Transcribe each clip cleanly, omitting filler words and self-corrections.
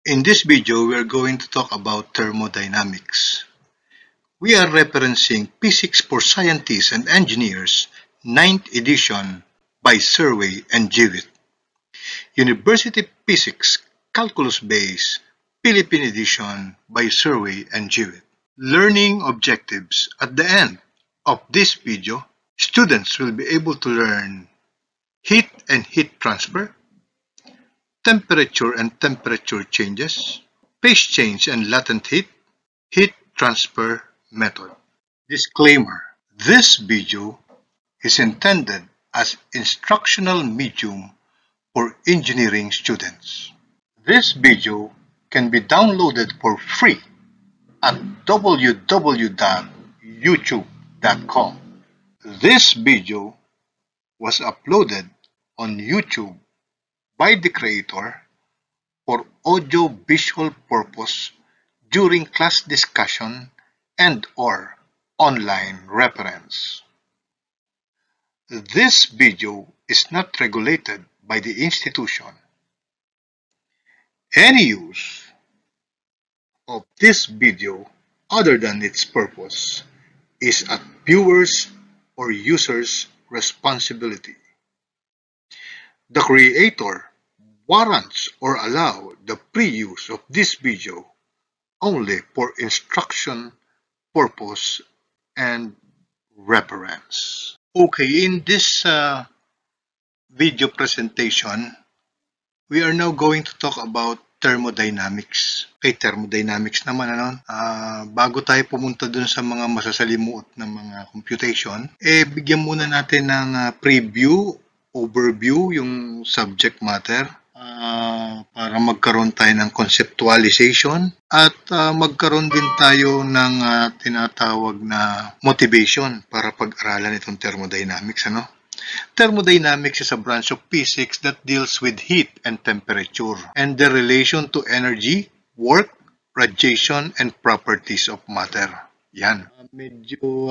In this video, we are going to talk about thermodynamics. We are referencing Physics for Scientists and Engineers, 9th edition by Survey and Jewett. University Physics, Calculus Base, Philippine edition by Survey and Jewett. Learning objectives. At the end of this video, students will be able to learn heat and heat transfer, temperature and temperature changes, phase change and latent heat, heat transfer method. Disclaimer: this video is intended as instructional medium for engineering students. This video can be downloaded for free at www.youtube.com. This video was uploaded on YouTube by the creator for audio-visual purpose during class discussion and/or online reference. This video is not regulated by the institution. Any use of this video other than its purpose is at viewers' or users' responsibility. The creator warrants or allow the pre-use of this video only for instruction purpose and reference. Okay, in this video presentation, we are now going to talk about thermodynamics. Okay, thermodynamics naman, bago tayo pumunta dun sa mga masasalimuot na mga computation, bigyan muna natin ng overview yung subject matter para magkaroon tayo ng conceptualization at magkaroon din tayo ng tinatawag na motivation para pag-aralan itong thermodynamics. Thermodynamics is a branch of physics that deals with heat and temperature and their relation to energy, work, radiation, and properties of matter. Yan. Medyo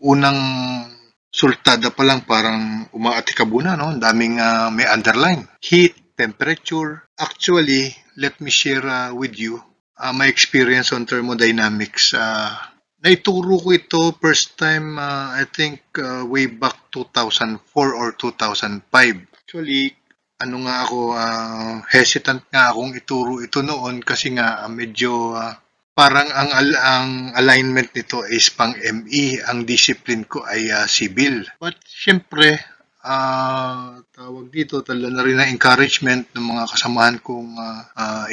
unang sultada pa lang parang umaatikabuna, no? Ang daming may underline. Heat, temperature. Actually, let me share with you my experience on thermodynamics. Naituro ko ito first time, I think, way back 2004 or 2005. Actually, hesitant nga akong ituro ito noon kasi nga medyo parang ang alignment nito is pang ME, ang discipline ko ay civil. But syempre, tawag dito, tala na rin ang encouragement ng mga kasamahan kong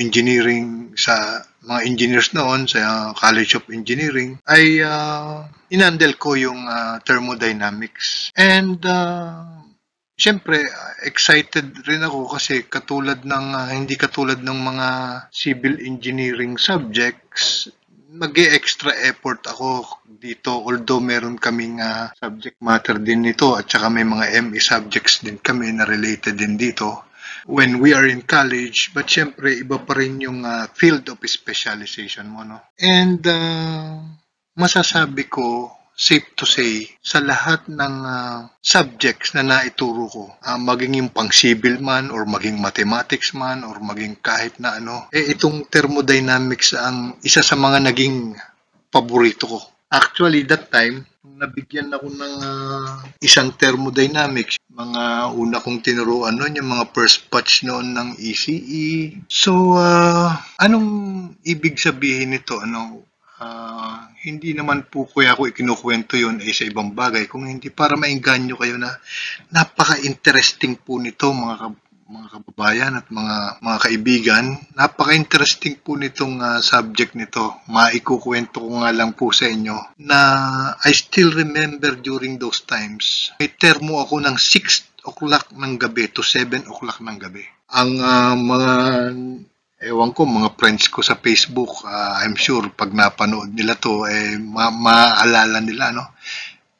engineering sa mga engineers noon sa College of Engineering, ay inandel ko yung thermodynamics. And syempre, excited rin ako kasi hindi katulad ng mga civil engineering subjects, mag-extra effort ako dito, although meron kaming subject matter din nito at saka may mga ME subjects din kami na related din dito when we are in college, but syempre iba pa rin yung field of specialization mo, no? And masasabi ko, safe to say, sa lahat ng subjects na naituro ko, maging yung pang-civil man or maging mathematics man or maging kahit na itong thermodynamics ang isa sa mga naging paborito ko. Actually, that time, nabigyan ako ng isang thermodynamics. Mga una kong tinuruan noon, yung mga first batch noon ng ECE. So, anong ibig sabihin nito? Hindi naman po kuya ako ikinukwento yun sa ibang bagay, kung hindi para maengganyo kayo na napaka-interesting po nito mga kababayan at mga kaibigan. Napaka-interesting po nitong subject nito. Maikukwento ko nga lang po sa inyo na I still remember during those times, may termo ako ng 6 o'clock ng gabi to 7 o'clock ng gabi. Ang ewan ko, mga friends ko sa Facebook, I'm sure pag napanood nila to, maaalala nila, no?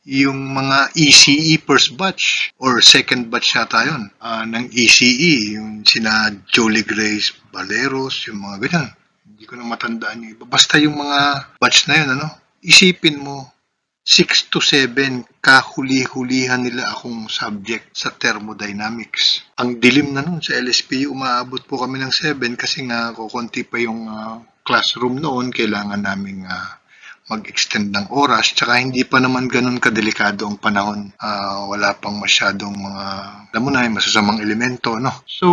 Yung mga ECE first batch or second batch yata yun, ng ECE, yung sina Jolie Grace Valeros, yung mga ganyan. Hindi ko na matandaan yung iba. Basta yung mga batch na yun, isipin mo, 6 to 7 kahuli-hulihan nila akong subject sa thermodynamics. Ang dilim na nun sa LSPU, umaabot po kami ng 7 kasi nga kukunti pa yung classroom noon, kailangan naming mag-extend ng oras, tsaka hindi pa naman ganun kadelikado ang panahon. Wala pang masyadong mga, alam mo na, masasamang elemento, no? So,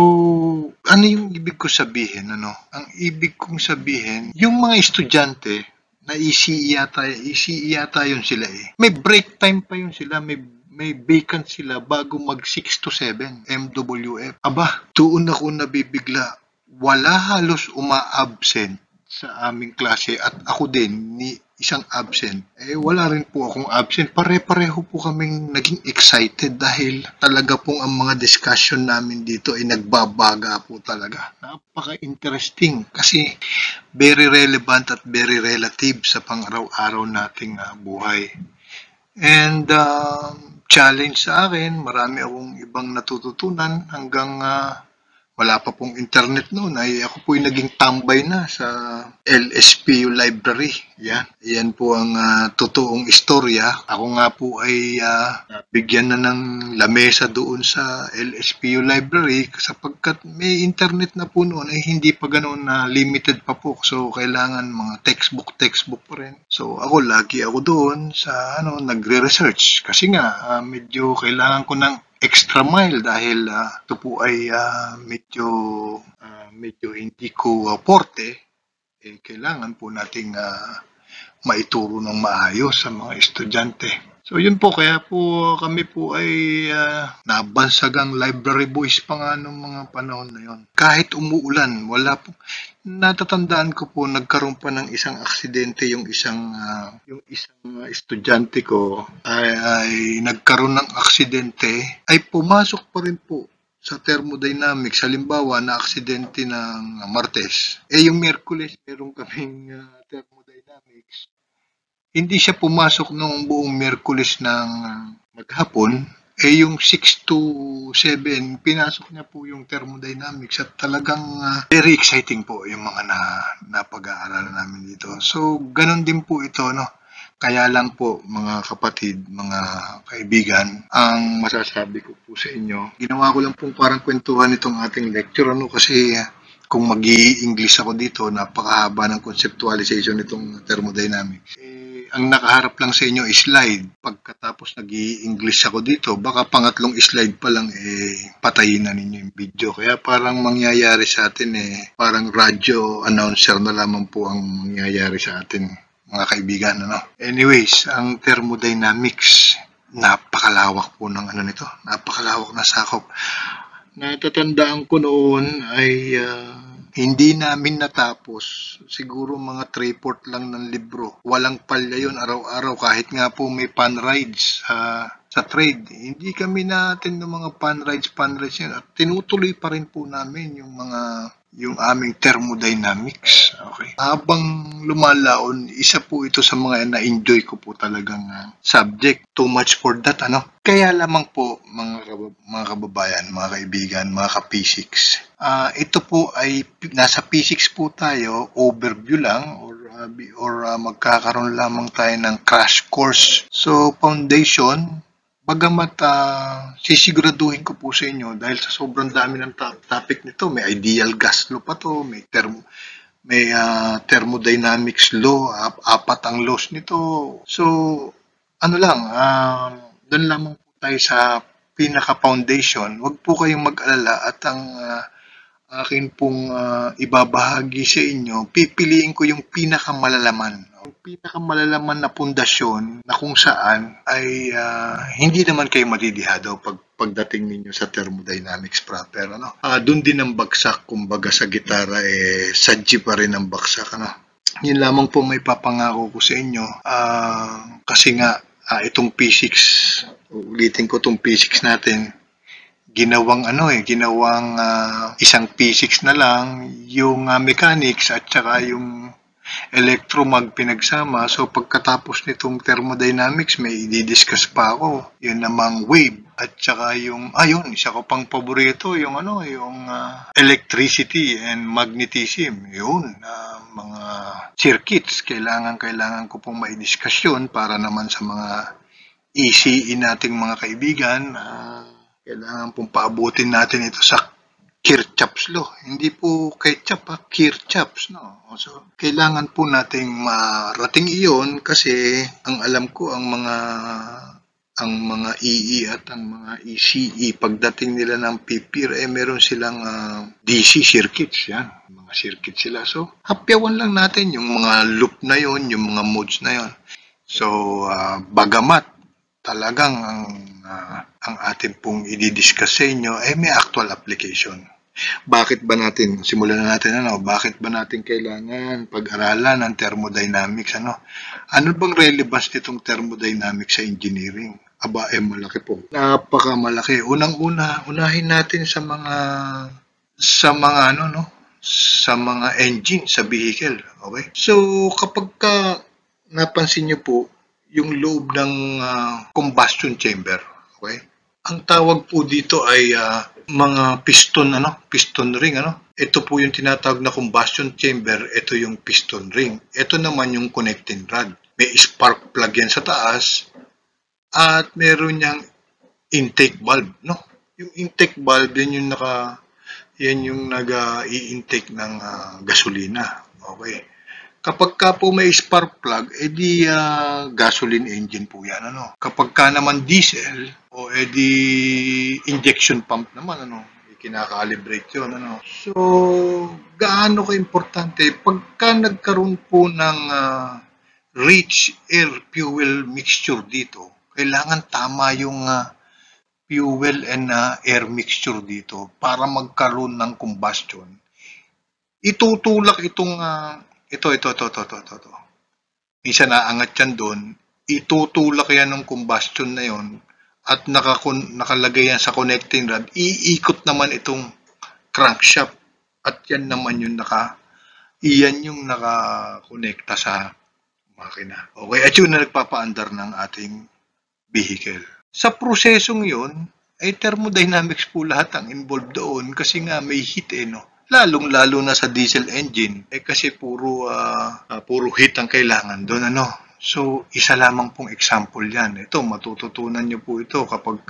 ano yung ibig ko sabihin, ano? Ang ibig kong sabihin, yung mga estudyante, na ECE yata yun sila eh. May break time pa yun sila, may vacant sila bago mag 6 to 7 MWF. Aba, doon ako nabibigla. Wala halos uma-absent sa aming klase at ako din ni isang absent. Wala rin po akong absent. Pare-pareho po kaming naging excited dahil talaga pong ang mga discussion namin dito ay nagbabaga po talaga. Napaka-interesting kasi very relevant at very relative sa pang-araw-araw nating buhay. And challenge sa akin, marami akong ibang natututunan hanggang wala pa pong internet noon ay ako po naging tambay na sa LSPU library. Yan po ang totoong istorya. Ako nga po ay bigyan na ng lamesa doon sa LSPU library sapagkat may internet na po noon ay hindi pa ganoon na limited pa po. So kailangan mga textbook pa rin. So lagi ako doon sa nagre-research kasi nga medyo kailangan ko ng extra mile dahil ito po ay medyo hindi ko forte, kailangan po nating maituro ng maayos sa mga estudyante. So yun po, kaya po kami po ay nabansagang library boys pa nga nung mga panahon na yun. Kahit umuulan, wala po. Natatandaan ko po, nagkaroon pa ng isang aksidente yung isang estudyante ko ay nagkaroon ng aksidente, ay pumasok pa rin po sa thermodynamics. Halimbawa, na aksidente ng Martes. Yung Miyerkules, meron kaming thermodynamics. Hindi siya pumasok nung buong Miyerkules ng maghapon. Yung 6 to 7, pinasok niya po yung thermodynamics at talagang very exciting po yung mga napag-aaralan namin dito. So, ganun din po ito, no? Kaya lang po, mga kapatid, mga kaibigan, ang masasabi ko po sa inyo, ginawa ko lang pong parang kwentuhan itong ating lecture, kasi kung mag-i-English ako dito, napakahaba ng conceptualization nitong thermodynamics. Ang nakaharap lang sa inyo is slide. Pagkatapos nag-i-English ako dito, baka pangatlong slide pa lang patayin na ninyo yung video. Kaya parang mangyayari sa atin parang radio announcer na lamang po ang mangyayari sa atin, mga kaibigan. Anyways, ang thermodynamics, napakalawak po ng nito. Napakalawak na sakop. Natatandaan ko noon ay hindi namin natapos. Siguro mga 3/4 lang ng libro. Walang palya yun araw-araw kahit nga po may pan rides sa trade. Hindi kami natin ng mga pan rides yun. At tinutuloy pa rin po namin yung aming thermodynamics. Okay. Habang lumalaon, isa po ito sa mga na-enjoy ko po talagang subject. Too much for that, Kaya lamang po, mga kababayan, mga kaibigan, mga ka-physics. Ito po ay, nasa physics po tayo, overview lang, or magkakaroon lamang tayo ng crash course. So, foundation, bagamat sisiguraduhin ko po sa inyo dahil sa sobrang dami ng topic nito, may ideal gas law pa to, may thermodynamics law, 4 ang laws nito. So, doon lamang po tayo sa pinaka-foundation. Huwag po kayong mag-alala at ang akin pong ibabahagi sa inyo, pipiliin ko yung pinakamalalaman. Yung pinakamalalaman na pundasyon na kung saan ay hindi naman kayo madidihado pagdating ninyo sa thermodynamics proper. Doon din ang bagsak, kumbaga sa gitara, sadji pa rin ang bagsak. Yun lamang po may papangako ko sa inyo. Kasi nga, itong physics, ulitin ko itong physics natin, ginawang isang physics na lang, yung mechanics at saka yung electromag pinagsama. So pagkatapos nitong thermodynamics, may i-discuss pa ako. Yun namang wave at saka yung isa ko pang paborito, yung electricity and magnetism. Yun, mga circuits. Kailangan ko pong mai-discuss yun para naman sa mga ECE nating mga kaibigan. Kailangan pong paabutin natin ito sa Kirchhoff's law. Hindi po ketchup, Kirchhoff's, no? So, kailangan po nating marating iyon kasi ang alam ko ang mga EE at ang mga ECE pagdating nila ng PPIR meron silang DC circuits, yan. Mga circuits sila. So, hapyawan lang natin yung mga loop na yon, yung mga modes na yon. So, bagamat talagang ang atin pong i-discuss sa inyo may actual application. Bakit ba natin, simulan na natin bakit ba natin kailangan pag-aralan ng thermodynamics, Ano bang relevance nitong thermodynamics sa engineering? Aba, malaki po. Napakamalaki. Unahin natin sa mga sa mga engine sa vehicle, okay? So, kapag napansin niyo po yung loob ng combustion chamber, okay? Ang tawag po dito ay mga piston ring, Ito po yung tinatawag na combustion chamber, ito yung piston ring. Ito naman yung connecting rod. May spark plug yan sa taas at meron niyang intake valve, Yung intake valve yan yung nag-i-intake ng gasolina. Okay. Kapag ka po may spark plug, gasoline engine po yan, Kapag ka naman diesel, injection pump naman, kinakalibrate yun, So, gaano ka-importante, pagka nagkaroon po ng rich air fuel mixture dito, kailangan tama yung fuel and air mixture dito para magkaroon ng combustion. Itutulak itong ito. Minsan naangat yan doon, itutulak yan ng combustion na yon at nakalagay yan sa connecting rod, iikot naman itong crankshaft at yan naman yung nakakonekta sa makina. Okay, at yun na nagpapaandar ng ating vehicle. Sa prosesong yun, ay thermodynamics po lahat ang involved doon kasi nga may heat, Lalong-lalo na sa diesel engine, kasi puro heat ang kailangan doon, So, isa lamang pong example yan. Ito, matututunan nyo po ito kapag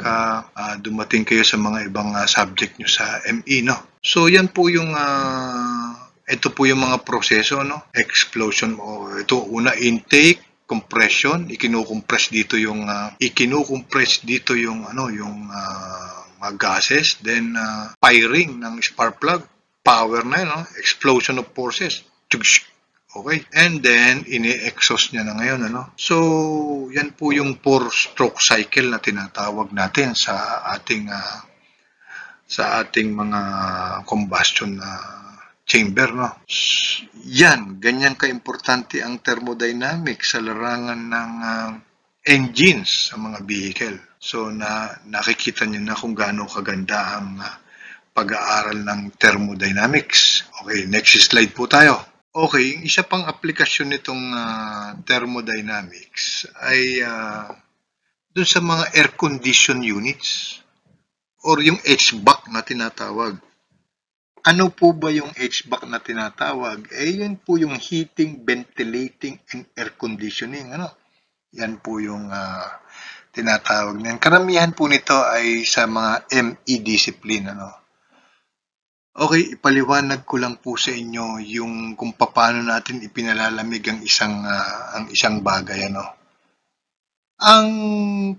dumating kayo sa mga ibang subject nyo sa ME, So, yan po yung ito po yung mga proseso, Explosion, ito una intake, compression, ikinukompress dito yung mga gases, then firing ng spark plug, power na yun, explosion of forces. Okay, and then ini-exhaust niya na ngayon, So, yan po yung 4-stroke cycle na tinatawag natin sa ating mga combustion chamber, Yan, ganyan ka-importante ang thermodynamics sa larangan ng engines sa mga vehicle. So, nakikita niyo na kung gaano kaganda ang pag-aaral ng thermodynamics. Okay, next slide po tayo. Okay, yung isa pang aplikasyon nitong thermodynamics ay dun sa mga air condition units or yung HVAC na tinatawag. Ano po ba yung HVAC na tinatawag? Yun po yung heating, ventilating, and air conditioning. Yan po yung tinatawag niyan. Karamihan po nito ay sa mga ME discipline. Okay, ipaliwanag ko lang po sa inyo yung kung paano natin ipinalalamig ang isang bagay. Ang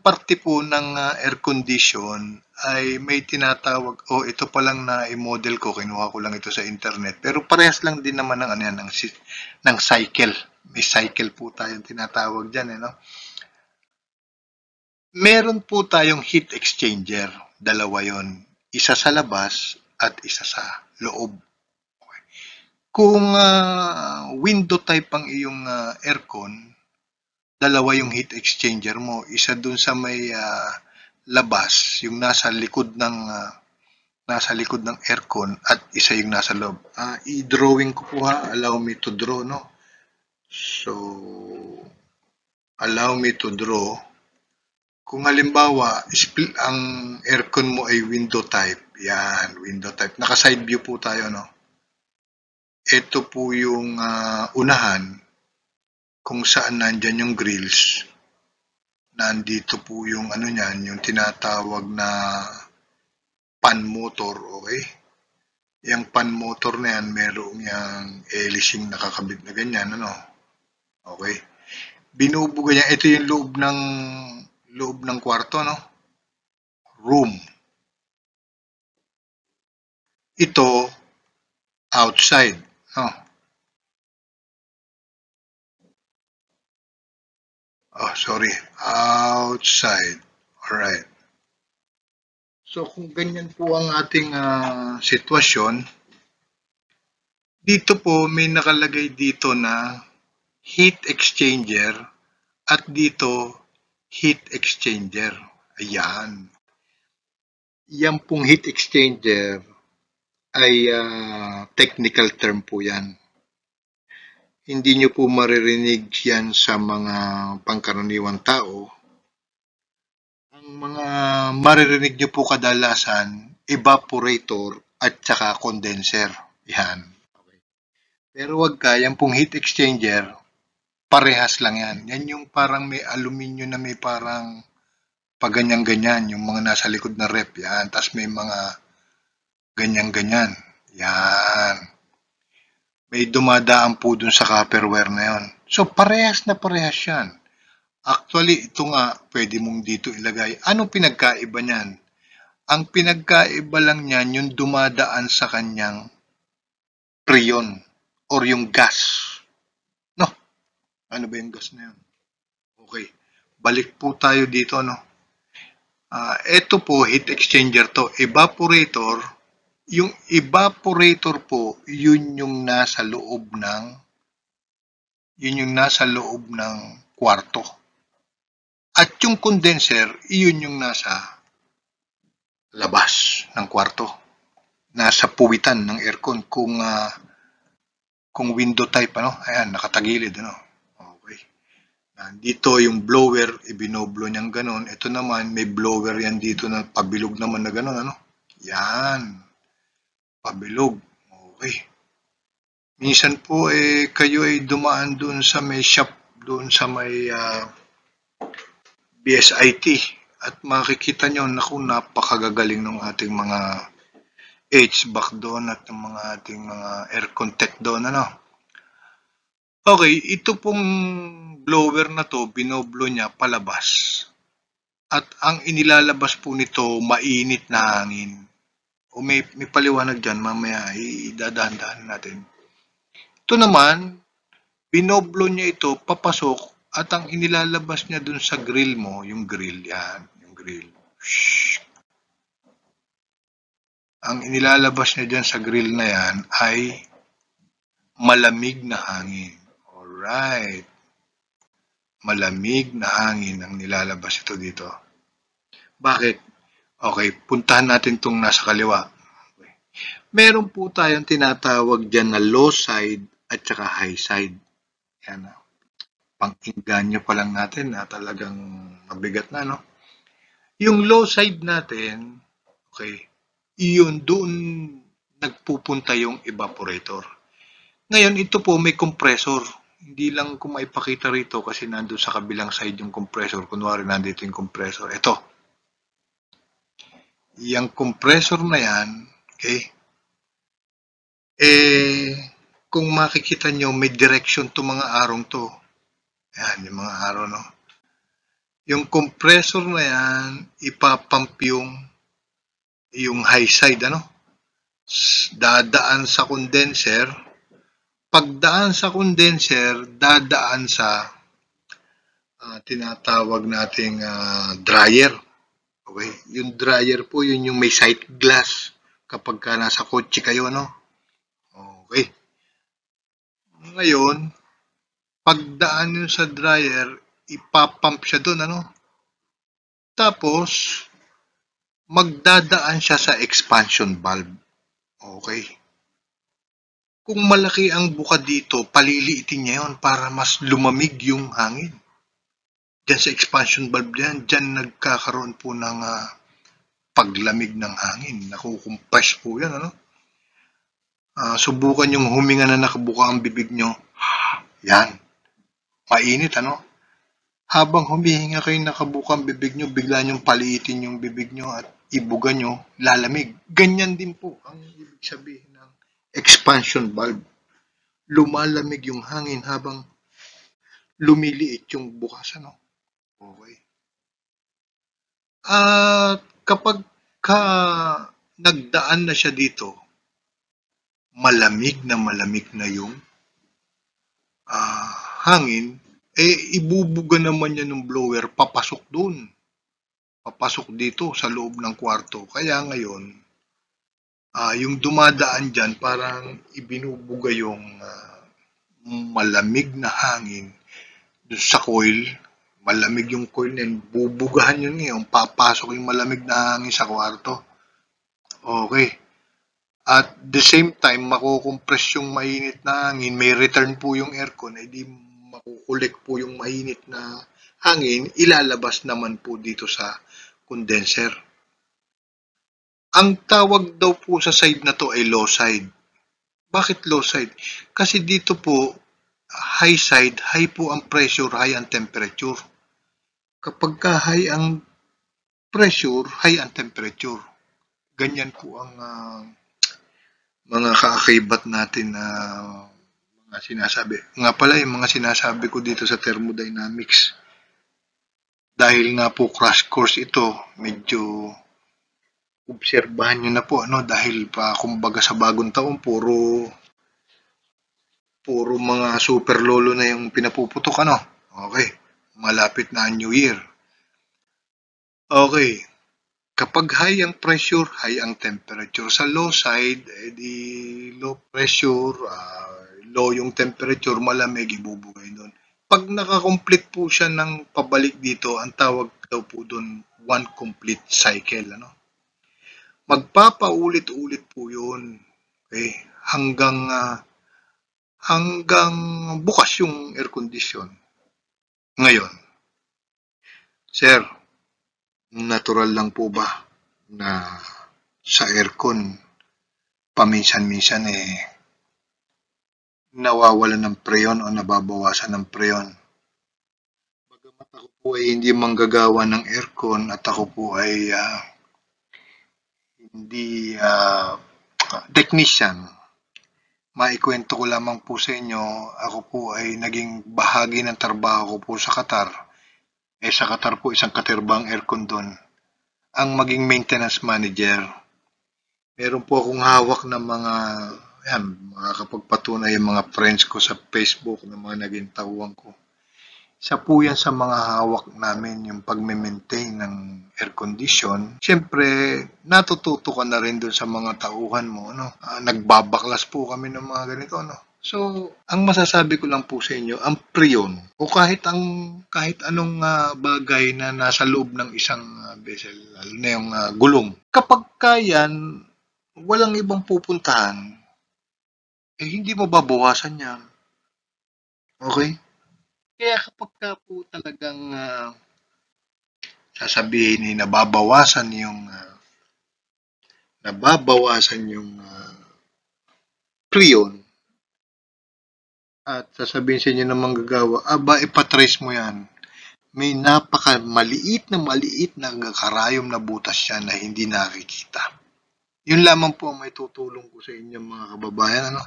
parte po ng air condition ay may tinatawag, ito pa lang na i-model ko, kinuha ko lang ito sa internet, pero parehas lang din naman ng cycle. May cycle po tayong tinatawag dyan, Meron po tayong heat exchanger, dalawa yon, isa sa labas at isa sa loob. Okay. Kung window type ang iyong aircon, dalawa yung heat exchanger mo, isa dun sa may labas, yung nasa likod ng aircon at isa yung nasa loob. I-drawing ko po allow me to draw, So, allow me to draw. Kung halimbawa, ang aircon mo ay window type, yan, window type. Naka-side view po tayo, ito po yung unahan kung saan nandyan yung grills. Nandito po yung ano niyan, yung tinatawag na pan motor, okay? Yung pan motor na yan, merong yung elising nakakabit na ganyan, ano? Okay? Binubuga niya, ito yung loob ng kwarto, no? Room. Ito, outside, no? Oh, sorry. Outside. Alright. So, kung ganyan po ang ating sitwasyon, dito po may nakalagay dito na heat exchanger at dito heat exchanger. Ayan. Yan pong heat exchanger ay technical term po yan. Hindi nyo po maririnig yan sa mga pangkaraniwang tao. Ang mga maririnig nyo po kadalasan, evaporator at saka condenser. Yan. Okay. Pero wag ka, yan pong heat exchanger, parehas lang yan. Yan yung parang may aluminum na may parang paganyan-ganyan, yung mga nasa likod na rep. Yan. Tapos may mga ganyan-ganyan. Yan. May dumadaan po dun sa copperware na yon. So, parehas na parehas yan. Actually, ito nga, pwede mong dito ilagay. Anong pinagkaiba niyan? Ang pinagkaiba lang niyan, yung dumadaan sa kanyang preyon or yung gas. No? Ano ba yung gas na yun? Okay. Balik po tayo dito, no? Ito po, heat exchanger to. Evaporator, yung evaporator po, yun yung nasa loob ng kwarto. At yung condenser, yun yung nasa labas ng kwarto. Nasa puwitan ng aircon kung window type, ano? Ayan, nakatagilid, ano? Okay. Dito yung blower, ibinoblo niyang ganon. Ito naman, may blower yan dito na pabilog naman na ganon, ano? Yan. Pabilog. Okay. Minsan po kayo ay dumaan doon sa may shop, doon sa may BSIT at makikita nyo, naku, napakagagaling ng ating mga HVAC doon at ng mga ating mga aircon tech doon, ano. Okay, ito pong blower na to, binoblo niya palabas. At ang inilalabas po nito, mainit na hangin. O may paliwanag dyan, mamaya idadahan-dahan natin. Ito naman, binoblo niya ito, papasok, at ang inilalabas niya dun sa grill mo, yung grill, yan, yung grill. Shhh. Ang inilalabas niya dyan sa grill na yan ay malamig na hangin. Alright. Malamig na hangin ang nilalabas ito dito. Bakit? Okay, puntahan natin itong nasa kaliwa. Okay. Meron po tayong tinatawag dyan na low side at saka high side. Yan. Pangkinggan nyo pa lang natin na talagang mabigat na, no? Yung low side natin, okay, iyon doon nagpupunta yung evaporator. Ngayon, ito po may compressor. Hindi lang ko maipakita rito kasi nandun sa kabilang side yung compressor. Kunwari nandito yung compressor. Ito. Yung compressor na yan, okay, kung makikita nyo, may direction to mga arong to. Ayan, yung mga araw, no? Yung compressor na yan, ipapump yung high side, ano? Dadaan sa condenser. Pagdaan sa condenser, dadaan sa tinatawag nating dryer. Okay? Yung dryer po, yun yung may sight glass kapag ka nasa kotse kayo, no? Okay. Ngayon, pagdaan yun sa dryer, ipapump siya doon, ano? Tapos, magdadaan siya sa expansion valve. Okay. Kung malaki ang buka dito, paliliitin niya yun para mas lumamig yung hangin. Diyan sa expansion valve diyan nagkakaroon po ng paglamig ng hangin. Nakukompress po yan, ano? Subukan yung huminga na nakabuka ang bibig nyo. Yan, mainit ano? Habang humihinga kayo nakabuka ang bibig nyo, bigla nyong paliitin yung bibig nyo at ibuga nyo, lalamig. Ganyan din po ang ibig sabihin ng expansion valve. Lumalamig yung hangin habang lumiliit yung bukas ano. Okay. At kapag ka nagdaan na siya dito, malamig na yung hangin, ibubuga naman yan ng blower papasok dun. Papasok dito sa loob ng kwarto. Kaya ngayon, yung dumadaan dyan, parang ibinubuga yung malamig na hangin dun sa coil. Malamig yung coil na yun. Bubugahan yun ngayon. Papasok yung malamig na hangin sa kwarto. Okay. At the same time, makukompress yung mainit na hangin, may return po yung aircon, di makukulik po yung mainit na hangin, ilalabas naman po dito sa condenser. Ang tawag daw po sa side na to ay low side. Bakit low side? Kasi dito po, high side, high po ang pressure, high ang temperature. Kapag ka high ang pressure, high ang temperature. Ganyan po ang mga kaakibat natin na mga sinasabi. Nga pala yung mga sinasabi ko dito sa thermodynamics. Dahil nga po crash course ito, medyo obserbahan nyo na po ano dahil pa kumbaga sa bagong taon puro mga super lolo na yung pinapuputok ano. Okay, malapit na ang New Year. Okay, kapag high ang pressure, high ang temperature. Sa low side, di low pressure, low yung temperature, malamig, ibubugay doon. Pag nakakomplete po siya ng pabalik dito, ang tawag daw po doon, one complete cycle. Ano? Magpapaulit-ulit po yun. Okay? Hanggang bukas yung air condition. Ngayon, sir, natural lang po ba na sa aircon paminsan-minsan nawawalan ng preyon o nababawasan ng preyon? Bagamat ako po ay hindi manggagawa ng aircon at ako po ay hindi technician, maikwento ko lamang po sa inyo, ako po ay naging bahagi ng trabaho ko po sa Qatar. Sa Qatar po, isang katirbang aircon doon. Ang maging maintenance manager. Meron po akong hawak ng mga, makakapagpatunay yung mga friends ko sa Facebook na mga naging tauhan ko. Isa po yan sa mga hawak namin, yung pag-maintain ng air condition. Siyempre, natututo ka na rin doon sa mga tauhan mo. No? Nagbabaklas po kami ng mga ganito. No? So, ang masasabi ko lang po sa inyo, ang preyon o kahit anong bagay na nasa loob ng isang vessel, lalo na yung gulong. Kapag kayan, walang ibang pupuntahan, hindi mababawasan yan. Okay? Kaya kapag ka po talagang sasabihin nababawasan yung preyon at sasabihin sa inyo ng manggagawa, ipatrace mo yan. May maliit na karayom na butas siya na hindi nakikita. Yun lamang po ang may tutulong ko sa inyo mga kababayan. Ano?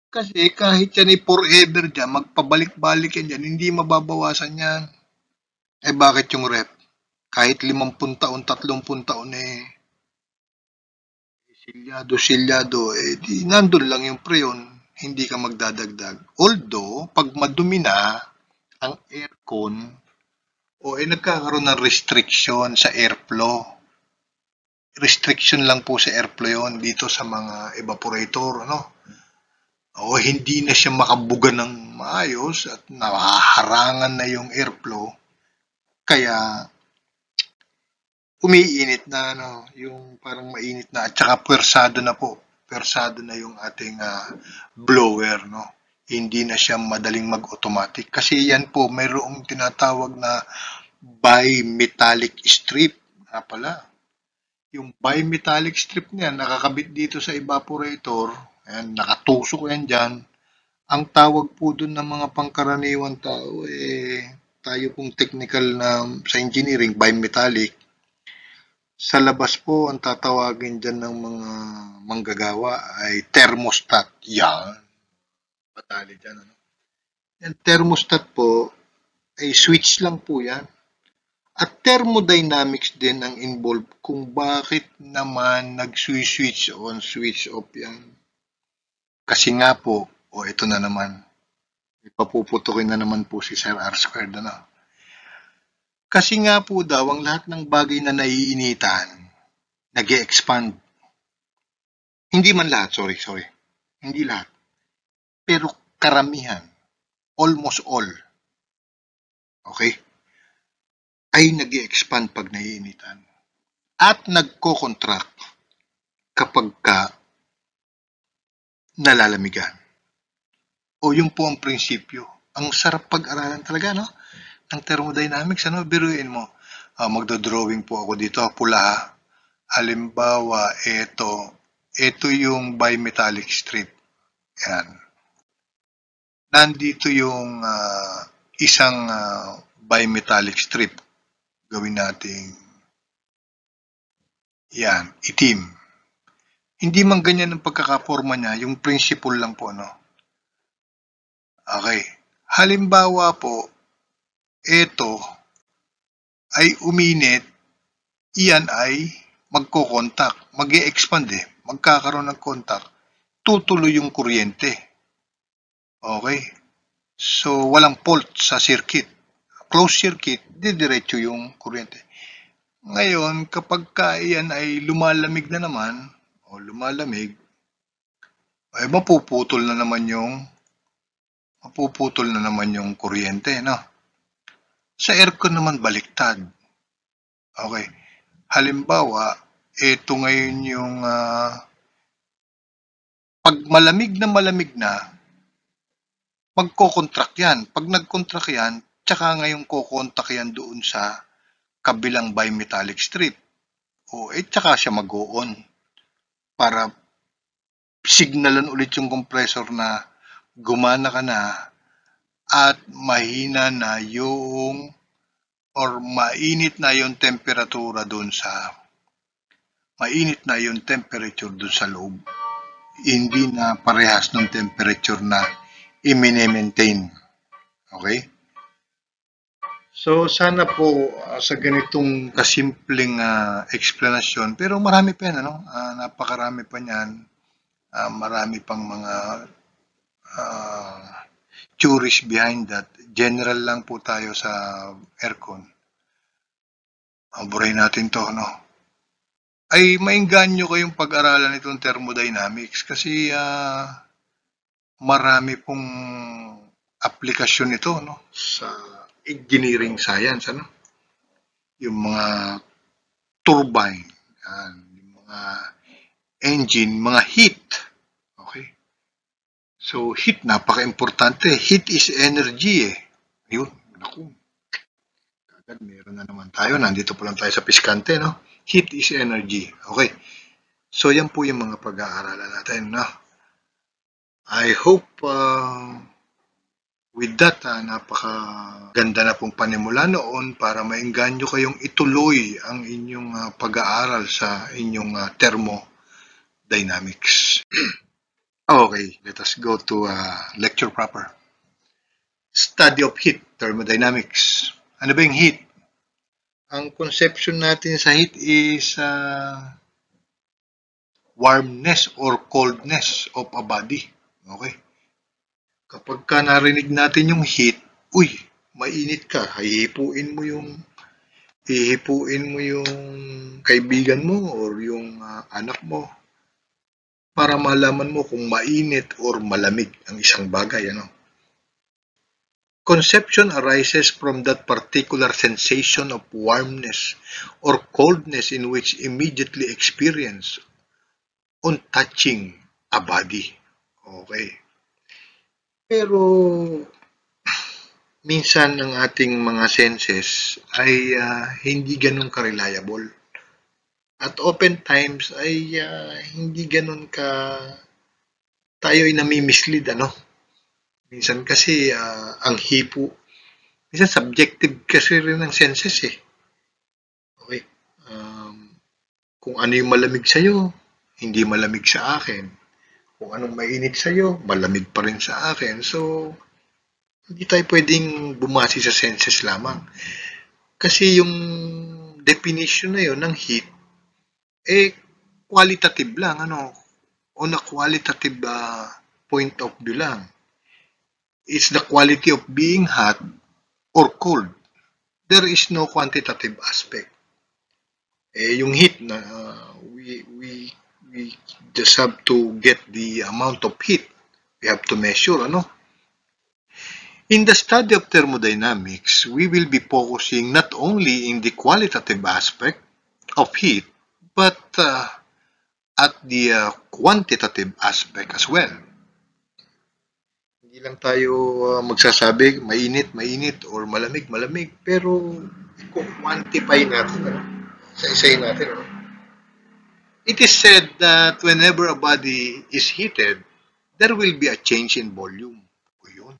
Kasi kahit yan ay forever dyan, magpabalik-balik yan dyan, hindi mababawasan yan. Bakit yung rep? Kahit 50 taon, 30 taon silyado, di nandun lang yung preyon, hindi ka magdadagdag. Although, pag madumi na ang aircon, nagkakaroon ng restriction sa airflow. Restriction lang po sa airflow yun dito sa mga evaporator, ano? Hindi na siya makabuga ng maayos at nahaharangan na yung airflow. Kaya, umiinit na, yung parang mainit na at saka pwersado na yung ating blower, no? Hindi na siya madaling mag-automatic. Kasi yan po, mayroong tinatawag na bimetallic strip. Pala. Yung bimetallic strip niya, nakakabit dito sa evaporator, Ayan, nakatusok yan dyan. Ang tawag po dun ng mga pangkaraniwang tao, tayo pong technical na sa engineering, bimetallic, sa labas po, ang tatawagin dyan ng mga manggagawa ay thermostat. Yan. Patali dyan. Ano? Yung thermostat po, ay switch lang po yan. At thermodynamics din ang involved kung bakit naman nag-switch on, switch off yan. Kasi nga po, ito na naman, ipapuputukin na naman po si Sir R squared. Ano? Kasi nga po daw, ang lahat ng bagay na naiinitan, nag-e-expand. Hindi man lahat, sorry. Hindi lahat. Pero karamihan, almost all, okay, ay nag-e-expand pag naiinitan. At nagko-contract kapag ka nalalamigan. O yun po ang prinsipyo. Ang sarap pag-aralan talaga, no? Ang thermodynamics, ano? Biruin mo. Magdo-drawing po ako dito, pula. Halimbawa, ito yung bimetallic strip. Yan. Nandito yung isang bimetallic strip. Gawin nating yan, itim. Hindi man ganyan ang pagkakaporma niya, yung principle lang po, no? Okay. Halimbawa po, ito ay uminit, iyan ay magko-contact, mag-e-expand magkakaroon ng contact, tutuloy yung kuryente. Okay? So, walang fault sa circuit. Closed circuit, didiretso yung kuryente. Ngayon, kapag iyan ay lumalamig na naman, ay mapuputol na naman yung kuryente, no? Sa aircon naman baliktad. Okay. Halimbawa, ito ngayon yung pag malamig na, magko-contract yan. Pag nag-contract yan, tsaka ngayon ko-contact yan doon sa kabilang bimetallic strip. Tsaka siya mag-on para signalan ulit yung compressor na gumana ka na at mahina na yung or mainit na yung temperatura doon sa loob. Hindi na parehas ng temperature na i-maintain. Okay? So, sana po sa ganitong kasimpleng explanation, pero marami pa yan, ano? Napakarami pa niyan. Marami pang mga theories behind that. General lang po tayo sa aircon. Buray natin to, no? Ay maingganyo kayong pag-aralan itong thermodynamics kasi marami pong aplikasyon ito, no, sa engineering science, ano? Yung mga turbine, yung mga engine, mga heat. Okay? So, heat, napaka-importante. Heat is energy, Yun, naku. Agad, meron na naman tayo. Nandito po lang tayo sa piskante, no? Heat is energy. Okay. So, yan po yung mga pag-aaralan natin, no? I hope with that, napakaganda na pong panimula noon para maengganyo kayong ituloy ang inyong pag-aaral sa inyong thermodynamics. Okay, let us go to lecture proper. Study of heat, thermodynamics. Ano ba yung heat? Ang conception natin sa heat is warmness or coldness of a body. Okay? Kapag ka narinig natin yung heat, mainit ka, hihipuin mo yung kaibigan mo or yung anak mo para malaman mo kung mainit or malamig ang isang bagay, ano? Conception arises from that particular sensation of warmness or coldness in which immediately experience on touching a body. Okay. Pero minsan ang ating mga senses ay hindi ganun ka-reliable. At oftentimes ay hindi ganun ka tayo ay nami-mislead, ano? Minsan kasi ang hipo, minsan subjective kasi rin ng senses eh. Okay? Um, kung ano yung malamig sa'yo, hindi malamig sa akin. Kung anong mainit sa'yo, malamig pa rin sa akin. So, hindi tayo pwedeng bumase sa senses lamang. Kasi yung definition na yun ng heat, eh, qualitative lang, ano, on a qualitative point of view lang. It's the quality of being hot or cold. There is no quantitative aspect. Yung heat na we just have to get the amount of heat. We have to measure, ano? In the study of thermodynamics, we will be focusing not only in the qualitative aspect of heat, but at the quantitative aspect as well. Hindi lang tayo magsasabi mainit, mainit or malamig, malamig, pero i-quantify natin, ano? Sa-isayin natin. Ano? It is said that whenever a body is heated, there will be a change in volume. O yun.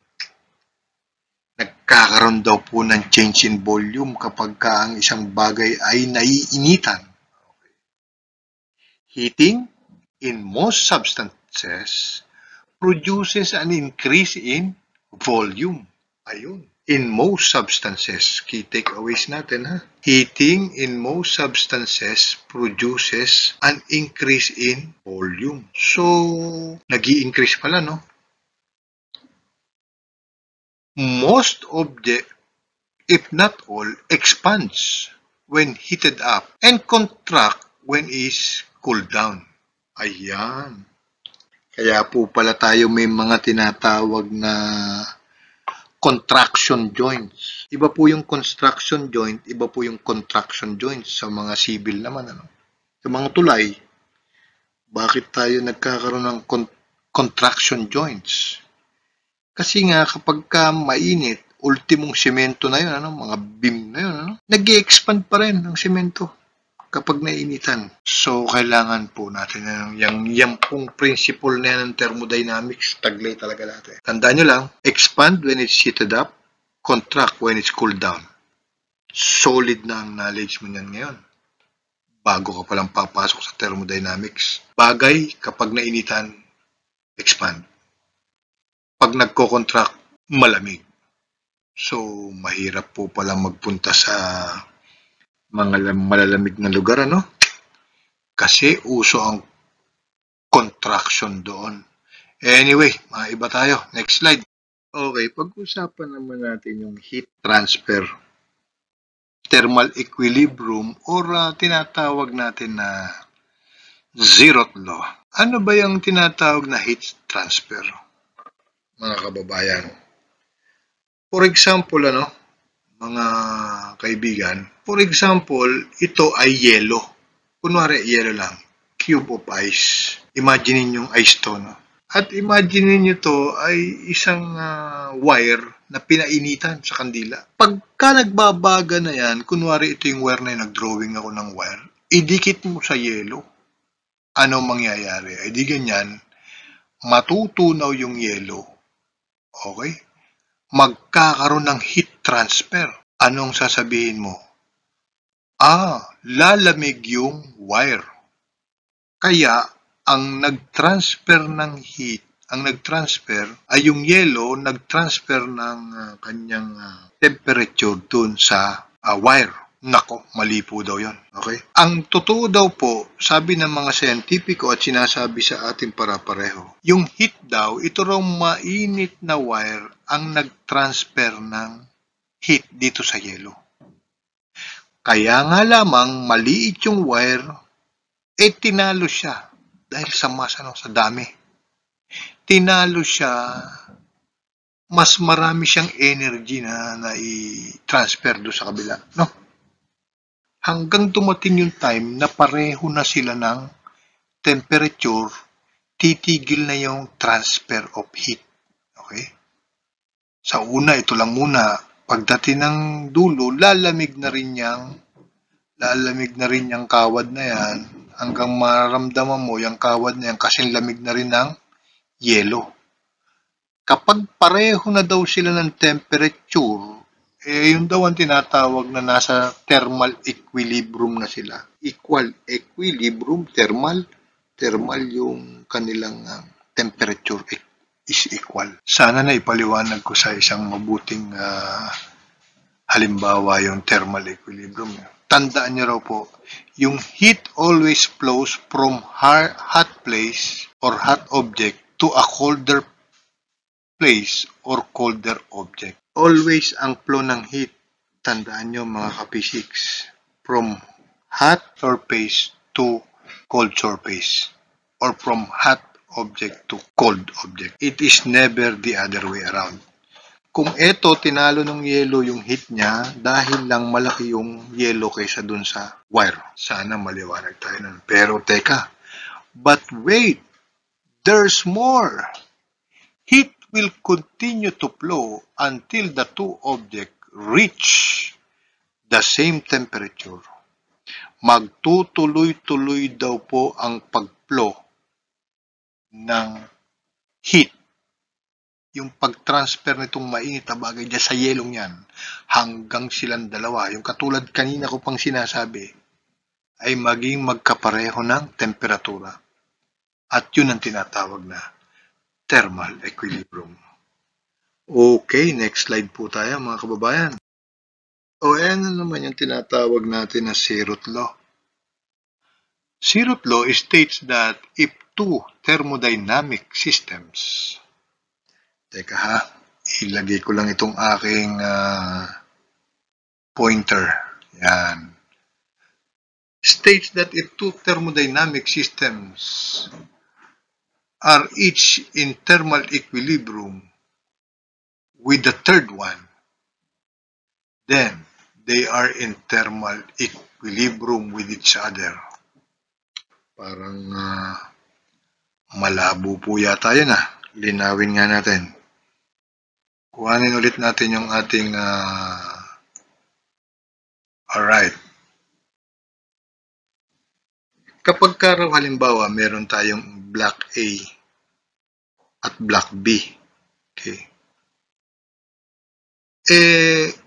Nagkakaroon daw po ng change in volume kapag ang isang bagay ay naiinitan. Heating, in most substances, produces an increase in volume. Ayun. In most substances, key takeaways natin ha. Heating in most substances produces an increase in volume. So, nag-i-increase pala, no? Most object, if not all, expands when heated up and contract when is cooled down. Ayan. Kaya po pala tayo may mga tinatawag na contraction joints. Iba po yung construction joint, iba po yung contraction joints sa mga civil naman. Ano? Sa mga tulay, bakit tayo nagkakaroon ng contraction joints? Kasi nga kapag ka mainit, ultimong semento na yun, ano? Mga beam na yun, ano? Nag-i-expand pa rin ang semento kapag nainitan. So, kailangan po natin yung pong principle na yan ng thermodynamics, taglay talaga natin. Tandaan nyo lang, expand when it's heated up, contract when it's cooled down. Solid na ang knowledge mo yan ngayon. Bago ka palang papasok sa thermodynamics. Bagay, kapag nainitan, expand. Pag nagko-contract, malamig. So, mahirap po palang magpunta sa mga malalamig na lugar, ano? Kasi uso ang contraction doon. Anyway, maiba tayo. Next slide. Okay, pag-usapan naman natin yung heat transfer, thermal equilibrium, or tinatawag natin na zeroth law. Ano ba yung tinatawag na heat transfer, mga kababayan? For example, ano, mga kaibigan, for example, ito ay yelo. Kunwari, yelo lang. Cube of ice. Imagine yung ice to, no? At imagine niyo to ay isang wire na pinainitan sa kandila. Pagka nagbabaga na yan, kunwari ito yung wire na nag-drawing ako ng wire, idikit mo sa yelo. Ano mangyayari? Ay di ganyan, matutunaw yung yelo. Okay? Magkakaroon ng heat transfer. Anong sasabihin mo? Lalamig yung wire. Kaya, ang nag-transfer ng heat, ang nag-transfer ay yung yelo, nag-transfer ng kanyang temperature dun sa wire. Nako, mali po daw yun. Okay? Ang totoo daw po, sabi ng mga scientifico at sinasabi sa ating para-pareho, yung heat daw, ito raw mainit na wire ang nag-transfer ng heat dito sa yelo. Kaya nga lamang, maliit yung wire, tinalo siya dahil sa mass, sa dami. Tinalo siya, mas marami siyang energy na i-transfer doon sa kabila. No? Hanggang dumating yung time na pareho na sila ng temperature, titigil na yung transfer of heat. Okay? Sa una, ito lang muna. Pagdating ng dulo, lalamig na rin yung kawad na yan hanggang maramdaman mo yung kawad na yan kasing lamig na rin ng yelo. Kapag pareho na daw sila ng temperature, yun daw ang tinatawag na nasa thermal equilibrium na sila. Equal, equilibrium, thermal, thermal yung kanilang temperature is equal. Sana na ipaliwanag ko sa isang mabuting halimbawa yung thermal equilibrium. Tandaan niyo raw po, yung heat always flows from hot place or hot object to a colder place or colder object. Always ang flow ng heat, tandaan nyo mga ka-physics, from hot surface to cold surface or from hot object to cold object. It is never the other way around. Kung eto, tinalo ng yelo yung heat niya dahil lang malaki yung yelo kaysa dun sa wire. Sana maliwanag tayo nun. Pero teka, but wait, there's more. Heat will continue to flow until the two objects reach the same temperature. Magtutuloy-tuloy daw po ang pag-flow ng heat. Yung pag-transfer nitong mainit na bagay dyan sa yelong yan hanggang silang dalawa. Yung katulad kanina ko pang sinasabi ay maging magkapareho ng temperatura. At yun ang tinatawag na thermal equilibrium. Okay, next slide po tayo mga kababayan. Ano naman yung tinatawag natin na zeroth law? Zeroth law states that if two thermodynamic systems, teka ha, ilagay ko lang itong aking pointer, yan, states that if two thermodynamic systems are each in thermal equilibrium with the third one, then they are in thermal equilibrium with each other. Parang malabo po yata yun Linawin nga natin. Kuhanin ulit natin yung ating alright. Kapag raw halimbawa meron tayong block A at block B, okay,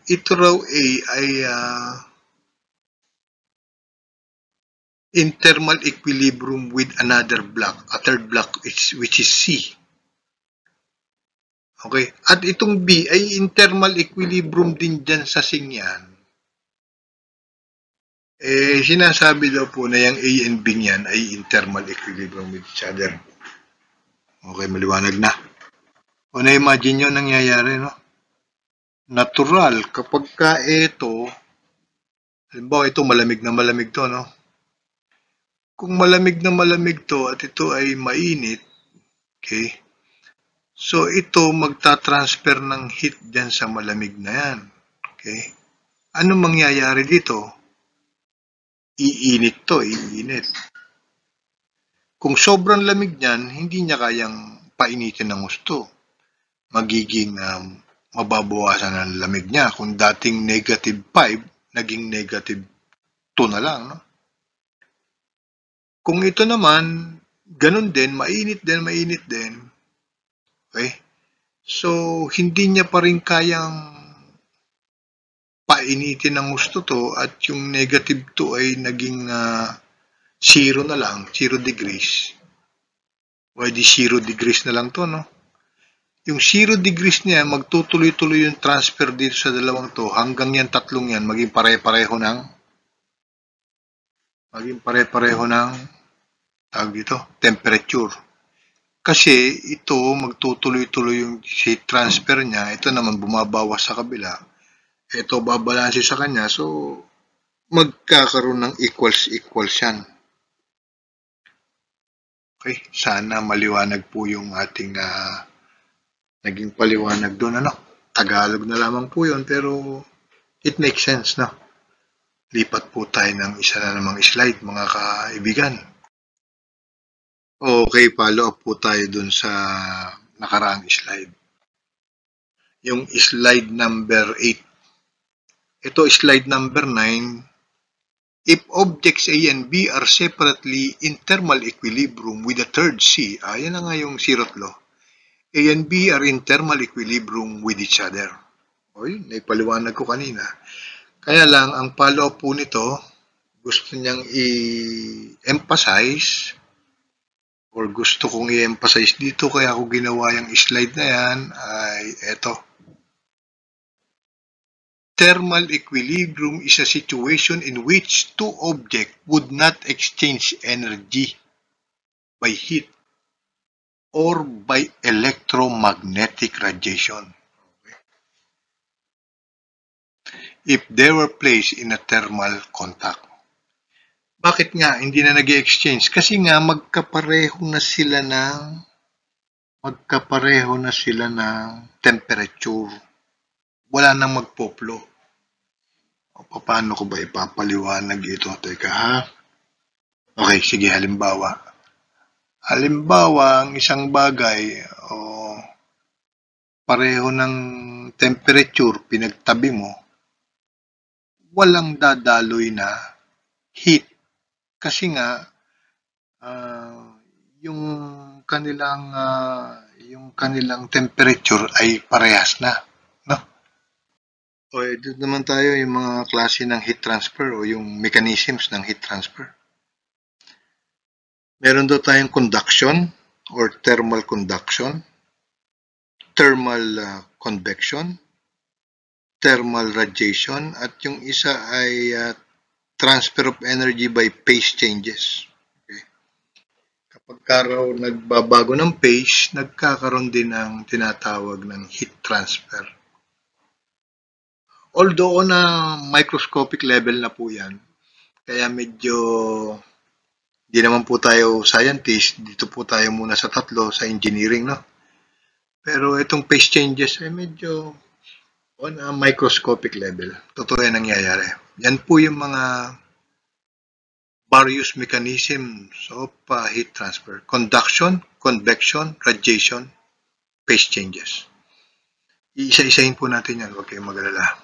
ito raw A ay in thermal equilibrium with another block, a third block which is C. Okay, at itong B ay in thermal equilibrium din dyan sa singyan. Sinasabi daw po na yung A and B niyan ay in thermal equilibrium with each other. Okay, maliwanag na. O na-imagine nyo nangyayari, no? Natural, kapag ka ito, halimbawa ito malamig na malamig to, no? Kung malamig na malamig to at ito ay mainit, okay? So ito magta-transfer ng heat dyan sa malamig na yan, okay? Ano mangyayari dito? Iinit to, iinit. Kung sobrang lamig niyan, hindi niya kayang painitin ng gusto. Magiging mababawasan ang lamig niya. Kung dating -5, naging -2 na lang, no? Kung ito naman, ganun din, mainit din. Okay? So, hindi niya pa rin kayang painitin ng gusto to at yung -2 ay naging 0 na lang, 0 degrees. O di 0 degrees na lang to, no? Yung 0 degrees niya, magtutuloy-tuloy yung transfer dito sa dalawang to hanggang yan tatlong yan maging pare-pareho ng tawag dito, temperature. Kasi ito magtutuloy-tuloy yung heat transfer niya, ito naman bumabawas sa kabila. Ito babalanse sa kanya, so magkakaroon ng equals yan. Okay, sana maliwanag po yung ating naging paliwanag doon, Tagalog na lamang po yun, pero it makes sense, no? Lipat po tayo ng isa na namang slide, mga kaibigan. Okay, follow up po tayo doon sa nakaraang slide. Yung slide number 8. Ito, slide number 9, If objects A and B are separately in thermal equilibrium with a third C, yan na nga yung zeroth law. A and B are in thermal equilibrium with each other. O yun, naipaliwanag ko kanina. Kaya lang, ang follow-up po nito, gusto niyang i-emphasize or gusto kong i-emphasize dito, kaya ako ginawa yung slide na yan, ay eto. Thermal equilibrium is a situation in which two objects would not exchange energy by heat or by electromagnetic radiation if they were placed in a thermal contact. Bakit nga hindi na nag-exchange? Kasi nga magkapareho na sila ng temperature. Wala nang magpoplo. Paano ko ba ipapaliwanag ito? Teka ha. Okay, sige, halimbawa. Halimbawa, ang isang bagay, pareho ng temperature, pinagtabi mo, walang dadaloy na heat. Kasi nga, yung kanilang temperature ay parehas na. No? O, dito naman tayo yung mga klase ng heat transfer o yung mechanisms ng heat transfer. Meron daw tayong conduction or thermal conduction, thermal convection, thermal radiation, at yung isa ay transfer of energy by phase changes. Okay. Kapag raw nagbabago ng phase, nagkakaroon din ng tinatawag ng heat transfer. Although on a microscopic level na po yan, kaya medyo di naman po tayo scientist, dito po tayo muna sa tatlo, sa engineering, no? Pero itong phase changes ay medyo on a microscopic level. Totoo yan nangyayari. Yan po yung mga various mechanisms of heat transfer. Conduction, convection, radiation, phase changes. Iisa-isahin po natin yan, huwag kayong mag-alala.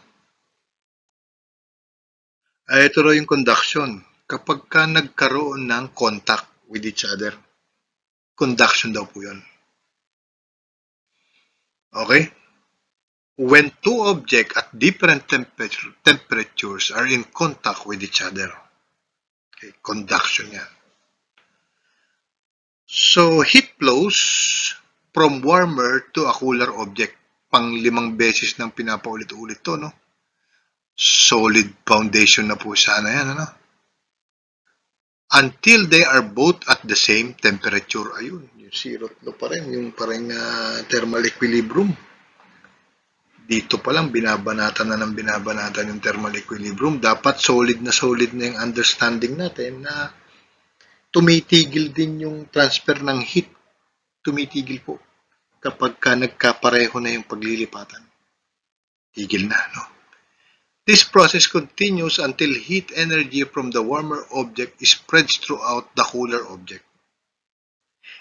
Ito raw yung conduction. Kapag ka nagkaroon ng contact with each other, conduction daw po yun. Okay? When two objects at different temperatures are in contact with each other. Okay, conduction yan. So, heat flows from warmer to a cooler object. Pang 5 beses nang pinapaulit-ulit to, no? Solid foundation na po sana yan, ano? Until they are both at the same temperature. Ayun, yung zeroth law pa rin, yung parang thermal equilibrium. Dito pa lang, binabanatan yung thermal equilibrium. Dapat solid na yung understanding natin na tumitigil din yung transfer ng heat. Tumitigil po kapag ka nagkapareho na yung paglilipatan. Tigil na, no? This process continues until heat energy from the warmer object is spread throughout the cooler object.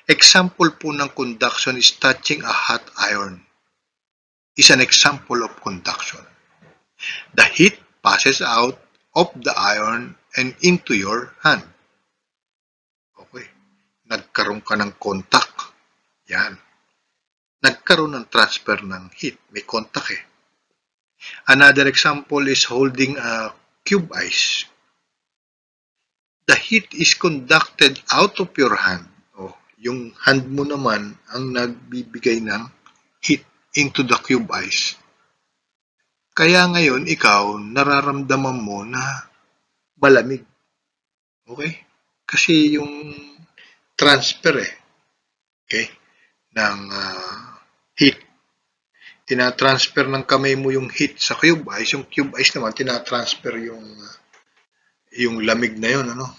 Example po ng conduction is touching a hot iron. Is an example of conduction. The heat passes out of the iron and into your hand. Okay. Nagkaroon ka ng contact. Yan. Nagkaroon ng transfer ng heat. May contact eh. Another example is holding a cube ice. The heat is conducted out of your hand. Yung hand mo naman ang nagbibigay ng heat into the cube ice. Kaya ngayon, ikaw, nararamdaman mo na malamig. Okay? Kasi yung transfer okay, ng heat. Tinatransfer ng kamay mo yung heat sa cube ice. Yung cube ice naman, tinatransfer yung lamig na yun, ano?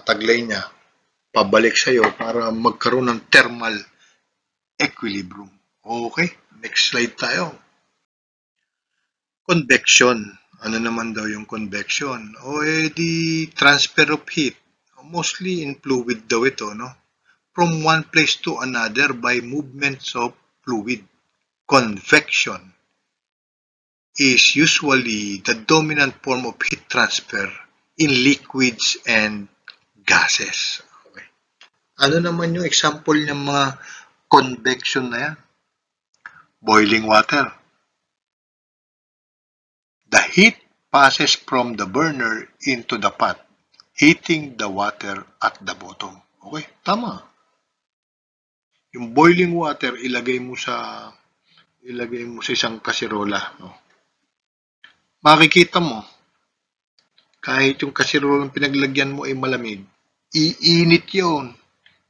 Taglay niya, pabalik sa'yo para magkaroon ng thermal equilibrium. Okay, next slide tayo. Convection. Ano naman daw yung convection? The transfer of heat. Mostly in fluid daw ito, no? From one place to another by movements of fluid. Convection is usually the dominant form of heat transfer in liquids and gases. Okay. Ano naman yung example ng mga convection na yan? Boiling water. The heat passes from the burner into the pot, heating the water at the bottom. Okay, tama. Yung boiling water, ilagay mo sa isang kasirola. No? Makikita mo, kahit yung kasirola pinaglagyan mo ay malamig, iinit yun.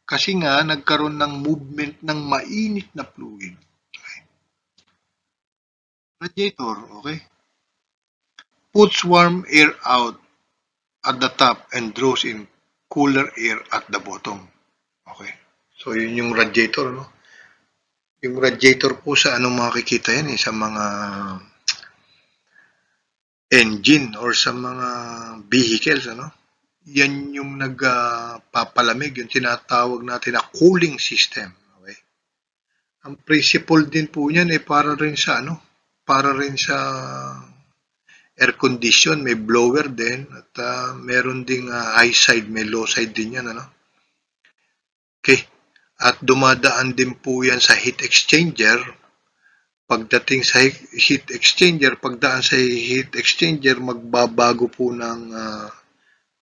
Kasi nga, nagkaroon ng movement ng mainit na fluid. Okay. Radiator, okay? Puts warm air out at the top and draws in cooler air at the bottom. Okay. So, yun yung radiator, no? Yung radiator po sa makikita yan sa mga engine or sa mga vehicles, yan yung nagpapalamig, yung tinatawag natin na cooling system. Okay? Ang principle din po niyan ay para rin sa air condition, may blower din at meron ding high side, may low side din yan, Okay. At dumadaan din po yan sa heat exchanger. Pagdating sa heat exchanger, pagdaan sa heat exchanger, magbabago po ng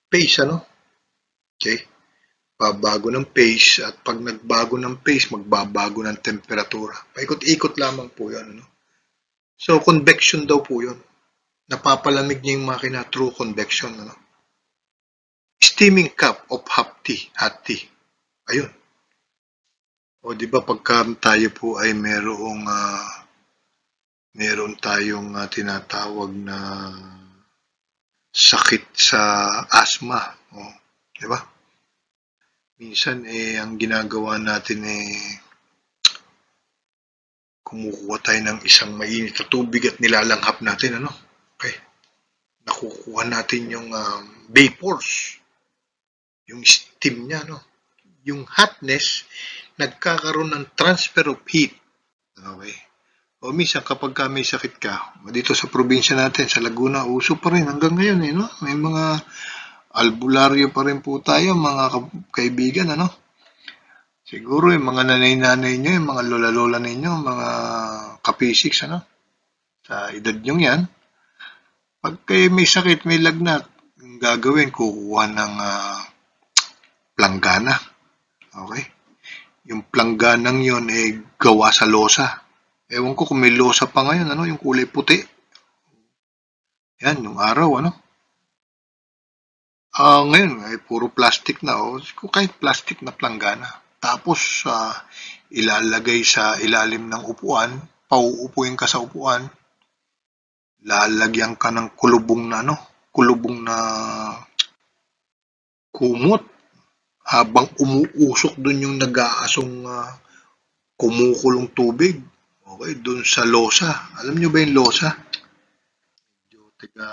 phase, Okay? Babago ng phase at pag nagbago ng phase, magbabago ng temperatura. Paikot-ikot lamang po yan, So, convection daw po yun. Napapalamig niya yung makina through convection, Steaming cup of hot tea. Ayun. O di ba pagka tayo po ay meron tayong tinatawag na sakit sa asthma, di ba? Minsan ang ginagawa natin kumukuha tayo ng isang mainit na tubig at nilalanghap natin, Okay. Nakukuha natin yung vapors, yung steam niya, yung hotness, nagkakaroon ng transfer of heat. Okay. O minsan kapag may sakit ka, dito sa probinsya natin, sa Laguna, uso pa rin hanggang ngayon, May mga albularyo pa rin po tayo, mga kaibigan, Siguro yung mga nanay-nanay nyo, yung mga lola-lola ninyo, mga kapisiks, Sa edad nyo yan, pag kayo may sakit, may lagnat, yung gagawin, kukuha ng planggana. Okay? Yung plangganang yun gawa sa losa. Ewan ko kung may losa pa ngayon, yung kulay puti. Yan, yung araw, ngayon, puro plastic na, kahit plastic na planggana. Tapos, ilalagay sa ilalim ng upuan, pauupuin ka sa upuan, lalagyan ka ng kulubong na kumot. Habang umuusok dun yung nag-aasong kumukulong tubig. Okay, dun sa losa. Alam nyo ba yung losa? Taga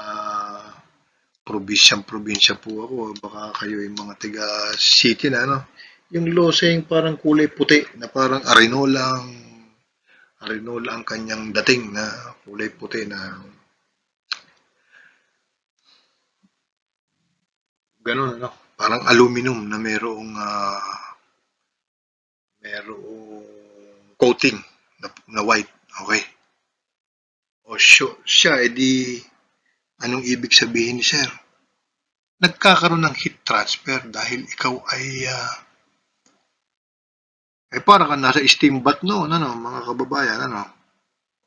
probinsya po ako. Baka kayo yung mga taga city na, Yung losa yung parang kulay puti na parang arenola ang kanyang dating na kulay puti na ganun, parang aluminum na merong coating na white. Okay. O siya, edi anong ibig sabihin ni sir? Nagkakaroon ng heat transfer dahil ikaw ay para ka nasa steam bath mga kababayan,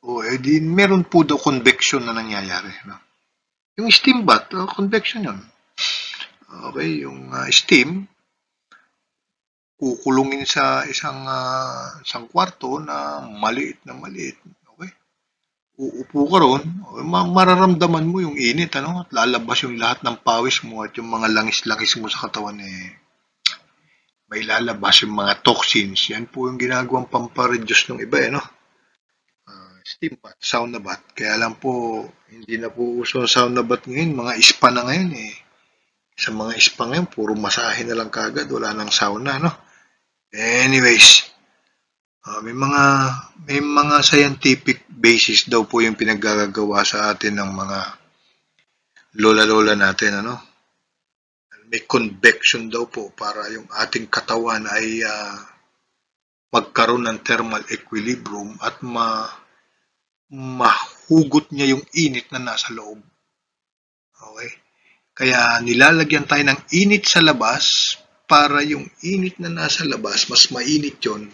O edi meron po daw convection na nangyayari, Yung steam bath, convection yun. Okay, yung steam, kukulungin sa isang kwarto na maliit. Okay? Uupo ka ron, mararamdaman mo yung init, at lalabas yung lahat ng pawis mo at yung mga langis-langis mo sa katawan may lalabas yung mga toxins. Yan po yung ginagawang pampareduce ng iba, steam bath, sauna bath. Kaya lang po, hindi na po uso sauna bath ngayon, mga spa na ngayon Sa mga spa ngayon, puro masahe na lang kagad, wala nang sauna, Anyways, may mga scientific basis daw po yung pinaggagawa sa atin ng mga lola-lola natin, may convection daw po para yung ating katawan ay magkaroon ng thermal equilibrium at mahugot niya yung init na nasa loob. Okay? Kaya nilalagyan tayo ng init sa labas para yung init na nasa labas, mas mainit yun,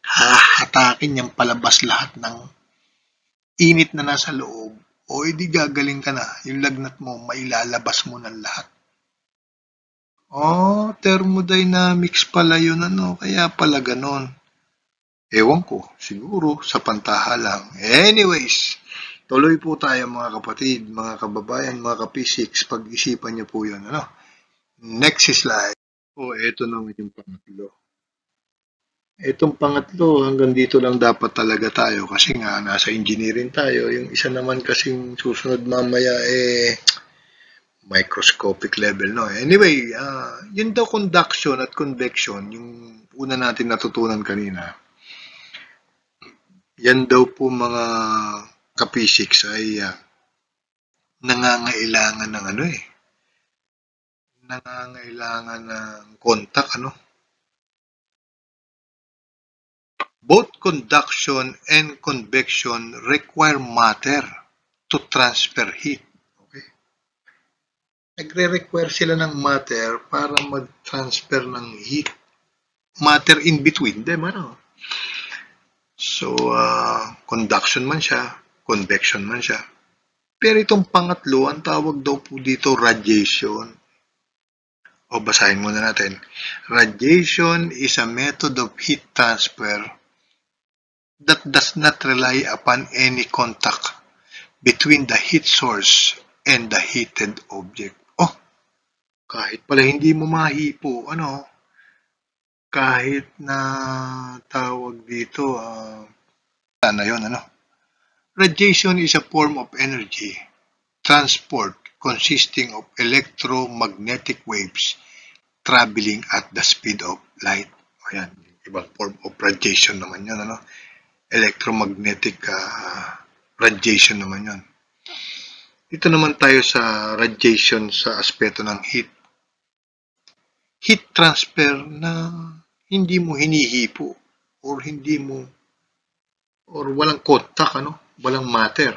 hahatakin niyang palabas lahat ng init na nasa loob o edi gagaling ka na, yung lagnat mo, mailalabas mo ng lahat. Oh, thermodynamics pala yun, kaya pala ganon. Ewan ko, siguro sa pantaha lang. Anyways, tuloy po tayo mga kapatid, mga kababayan, mga kapisiks, pag-isipan niyo po yun, Next slide. Eto naman yung pangatlo. Itong pangatlo, hanggang dito lang dapat talaga tayo kasi nga nasa engineering tayo. Yung isa naman kasing susunod mamaya microscopic level, no? Anyway, yun daw conduction at convection, yung una natin natutunan kanina. Yan daw po mga kapisiks ay nangangailangan ng nangangailangan ng contact, Both conduction and convection require matter to transfer heat. Okay? Nagre-require sila ng matter para mag-transfer ng heat. Matter in between them, So, conduction man siya, convection man siya. Pero itong pangatlo, ang tawag daw po dito radiation. Basahin muna natin. Radiation is a method of heat transfer that does not rely upon any contact between the heat source and the heated object. Kahit pala hindi mo mahipo, kahit na tawag dito, yun, Radiation is a form of energy transport consisting of electromagnetic waves traveling at the speed of light. Ayan, ibang form of radiation naman yun, Electromagnetic radiation naman yun. Dito naman tayo sa radiation sa aspeto ng heat. Heat transfer na hindi mo hinihipo or walang contact, walang matter.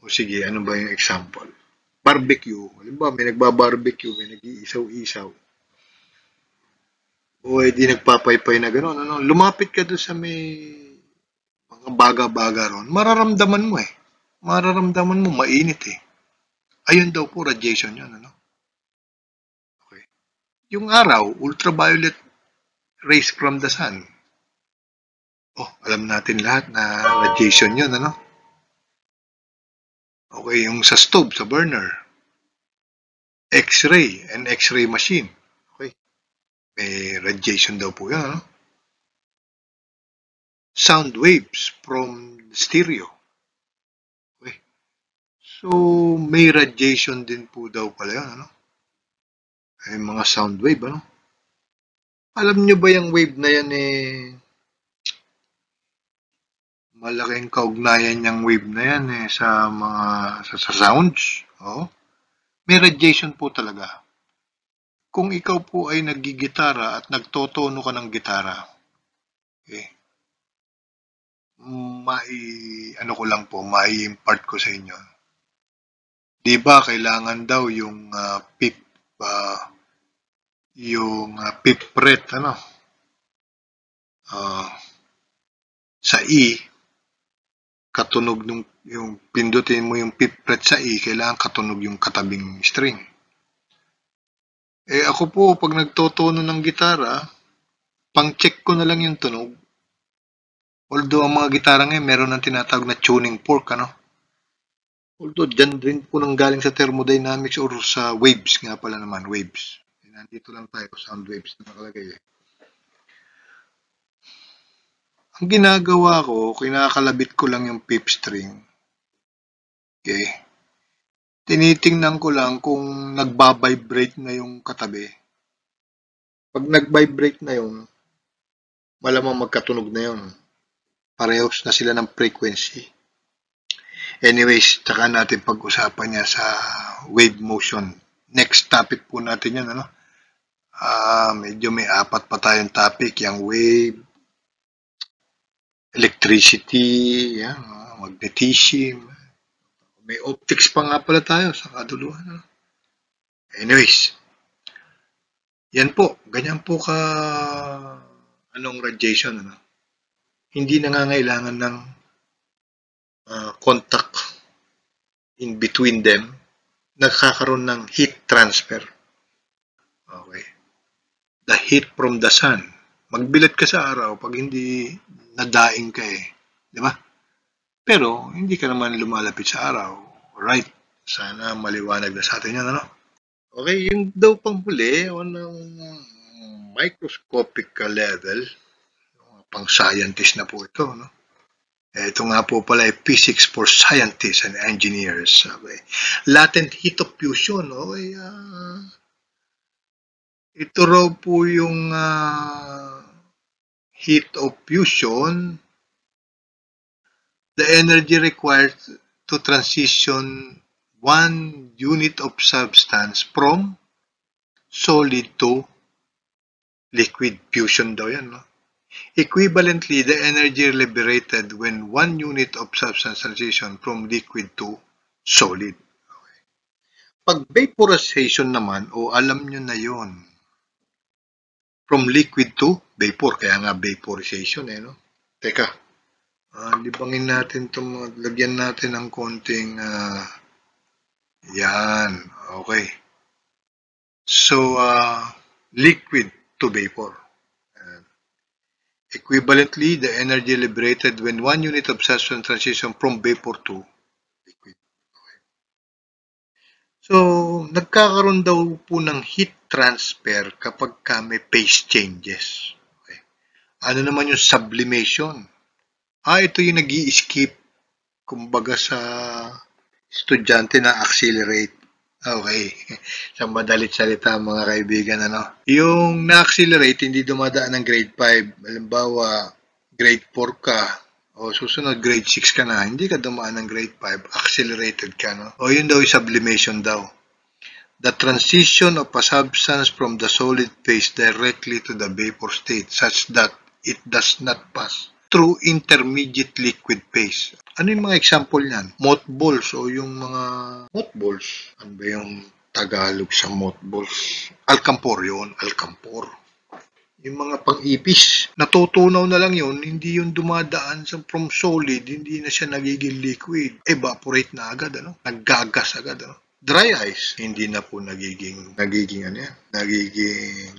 Sige, ano ba yung example? Barbecue. Halimbawa, may nagbabarbecue, may nag-iisaw-isaw. Di nagpapaypay na gano'n, Lumapit ka doon sa may mga baga-baga ron, mararamdaman mo Mararamdaman mo, mainit Ayun daw po, radiation yun, Okay. Yung araw, ultraviolet rays from the sun. Alam natin lahat na radiation yun, Okay, yung sa stove, sa burner. X-ray and X-ray machine. Okay. May radiation daw po yan, Sound waves from stereo. Okay. So, may radiation din po daw pala yan, Ay, mga sound wave, Alam nyo ba yung wave na yan malaking kaugnayan niyang wave na yan sa mga sa sounds. May radiation po talaga. Kung ikaw po ay naggigitara at nagtotono ka ng gitara, mai-impart ko sa inyo. Di ba kailangan daw yung fifth fret, sa E, katunog yung pindutin mo yung fifth fret sa E, kailangan katunog yung katabing string. Ako po, pag nagtotono ng gitara, pang-check ko na lang yung tunog. Although, ang mga gitara ngayon, meron ng tinatawag na tuning fork, Although, dyan rin po nang galing sa thermodynamics or sa waves nga pala naman, waves. Nandito lang tayo, sound waves na nakalagay Ang ginagawa ko, kinakalabit ko lang yung fifth string. Okay. Tinitingnan ko lang kung nagbabibrate na yung katabi. Pag nag-vibrate na yun, malamang magkatunog na yun. Parehos na sila ng frequency. Anyways, tsaka natin pag-usapan niya sa wave motion Next topic po natin yan, ano? Medyo may apat pa tayong topic, yung wave, electricity, yan, magnetism. May optics pa nga pala tayo sa kaduluhan. Ano? Anyways, yan po, ganyan po ka anong radiation, ano? Hindi nangangailangan ng contact in between them, nagkakaroon ng heat transfer. Okay. The heat from the sun. Magbilad ka sa araw pag hindi nadaing ka eh. Di ba? Pero, hindi ka naman lumalapit sa araw. Right? Sana maliwanag na sa atin yan, ano? Okay, yung daw pang huli, on ang microscopic level, pang scientist na po ito, no? Ito nga po pala ay physics for scientists and engineers. Okay. Latent heat of fusion. Okay. Ito raw po yung heat of fusion. The energy required to transition one unit of substance from solid to liquid. Fusion daw yan, no? Equivalently, the energy liberated when one unit of substance transition from liquid to solid. Okay. Pag vaporization naman, alam nyo na yon, from liquid to vapor, kaya nga vaporization eh, no? Teka, libangin natin itong, lagyan natin ng konting, yan, okay. So, liquid to vapor. Equivalently, the energy liberated when one unit of substance transition from vapor to liquid. Okay. So, nagkakaroon daw po ng heat transfer kapag may phase changes. Okay. Ano naman yung sublimation? Ito yung nag-i-skip, kumbaga sa estudyante na accelerate. Okay. Sa madalit salita, mga kaibigan, ano? Yung na-accelerate, hindi dumadaan ng grade 5. Halimbawa, grade 4 ka, o susunod grade 6 ka na, hindi ka dumaan ng grade 5, accelerated ka, no? O yun daw yung sublimation daw. The transition of a substance from the solid phase directly to the vapor state such that it does not pass through intermediate liquid phase. Ano yung mga example niyan? Mothballs o yung mga mothballs. Ano ba yung Tagalog sa mothballs? Alcampor yun. Alcampor. Yung mga pang-ipis. Natutunaw na lang yun. Hindi yung dumadaan from solid. Hindi na siya nagiging liquid. Evaporate na agad. Ano? Naggagas agad. Ano? Dry ice, hindi na po nagiging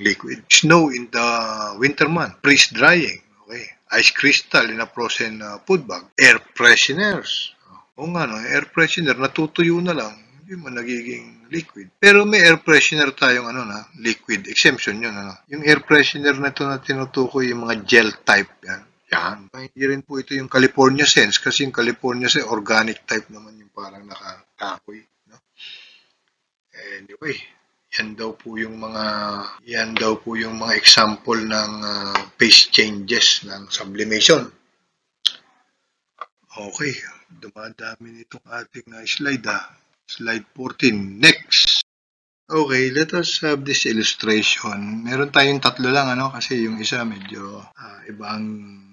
liquid. Snow in the winter month, freeze drying. Okay. Ice crystal in a frozen food bag. Air fresheners. O nga, no, air freshener, natutuyo na lang, hindi mo nagiging liquid. Pero may air freshener tayong liquid. Exemption yun. Yung air freshener na ito na tinutukoy, yung mga gel type yan. Hindi rin po ito yung California Scents kasi yung California Scents, organic type naman yung parang nakakakoy. No? Anyway, yan daw po yung mga example ng phase changes ng sublimation. Okay, dumadami nitong ating slide. Slide 14. Next. Okay, let us have this illustration. Meron tayong tatlo lang, kasi yung isa medyo ibang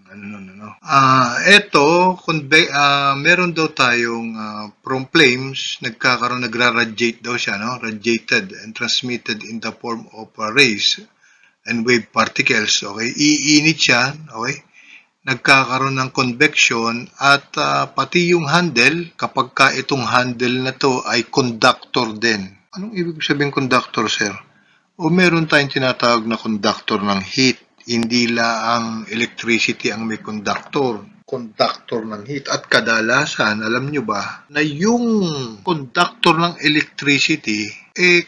meron daw tayong from flames, nagra-radiate daw siya, radiated and transmitted in the form of rays and wave particles. Okay, iinit siya, okay? Nagkakaroon ng convection at pati yung handle, kapag itong handle na to ay conductor din. Anong ibig sabihin conductor, sir? O meron tayong tinatawag na conductor ng heat. Hindi lang electricity ang may conductor ng heat. At kadalasan, alam nyo ba, na yung conductor ng electricity,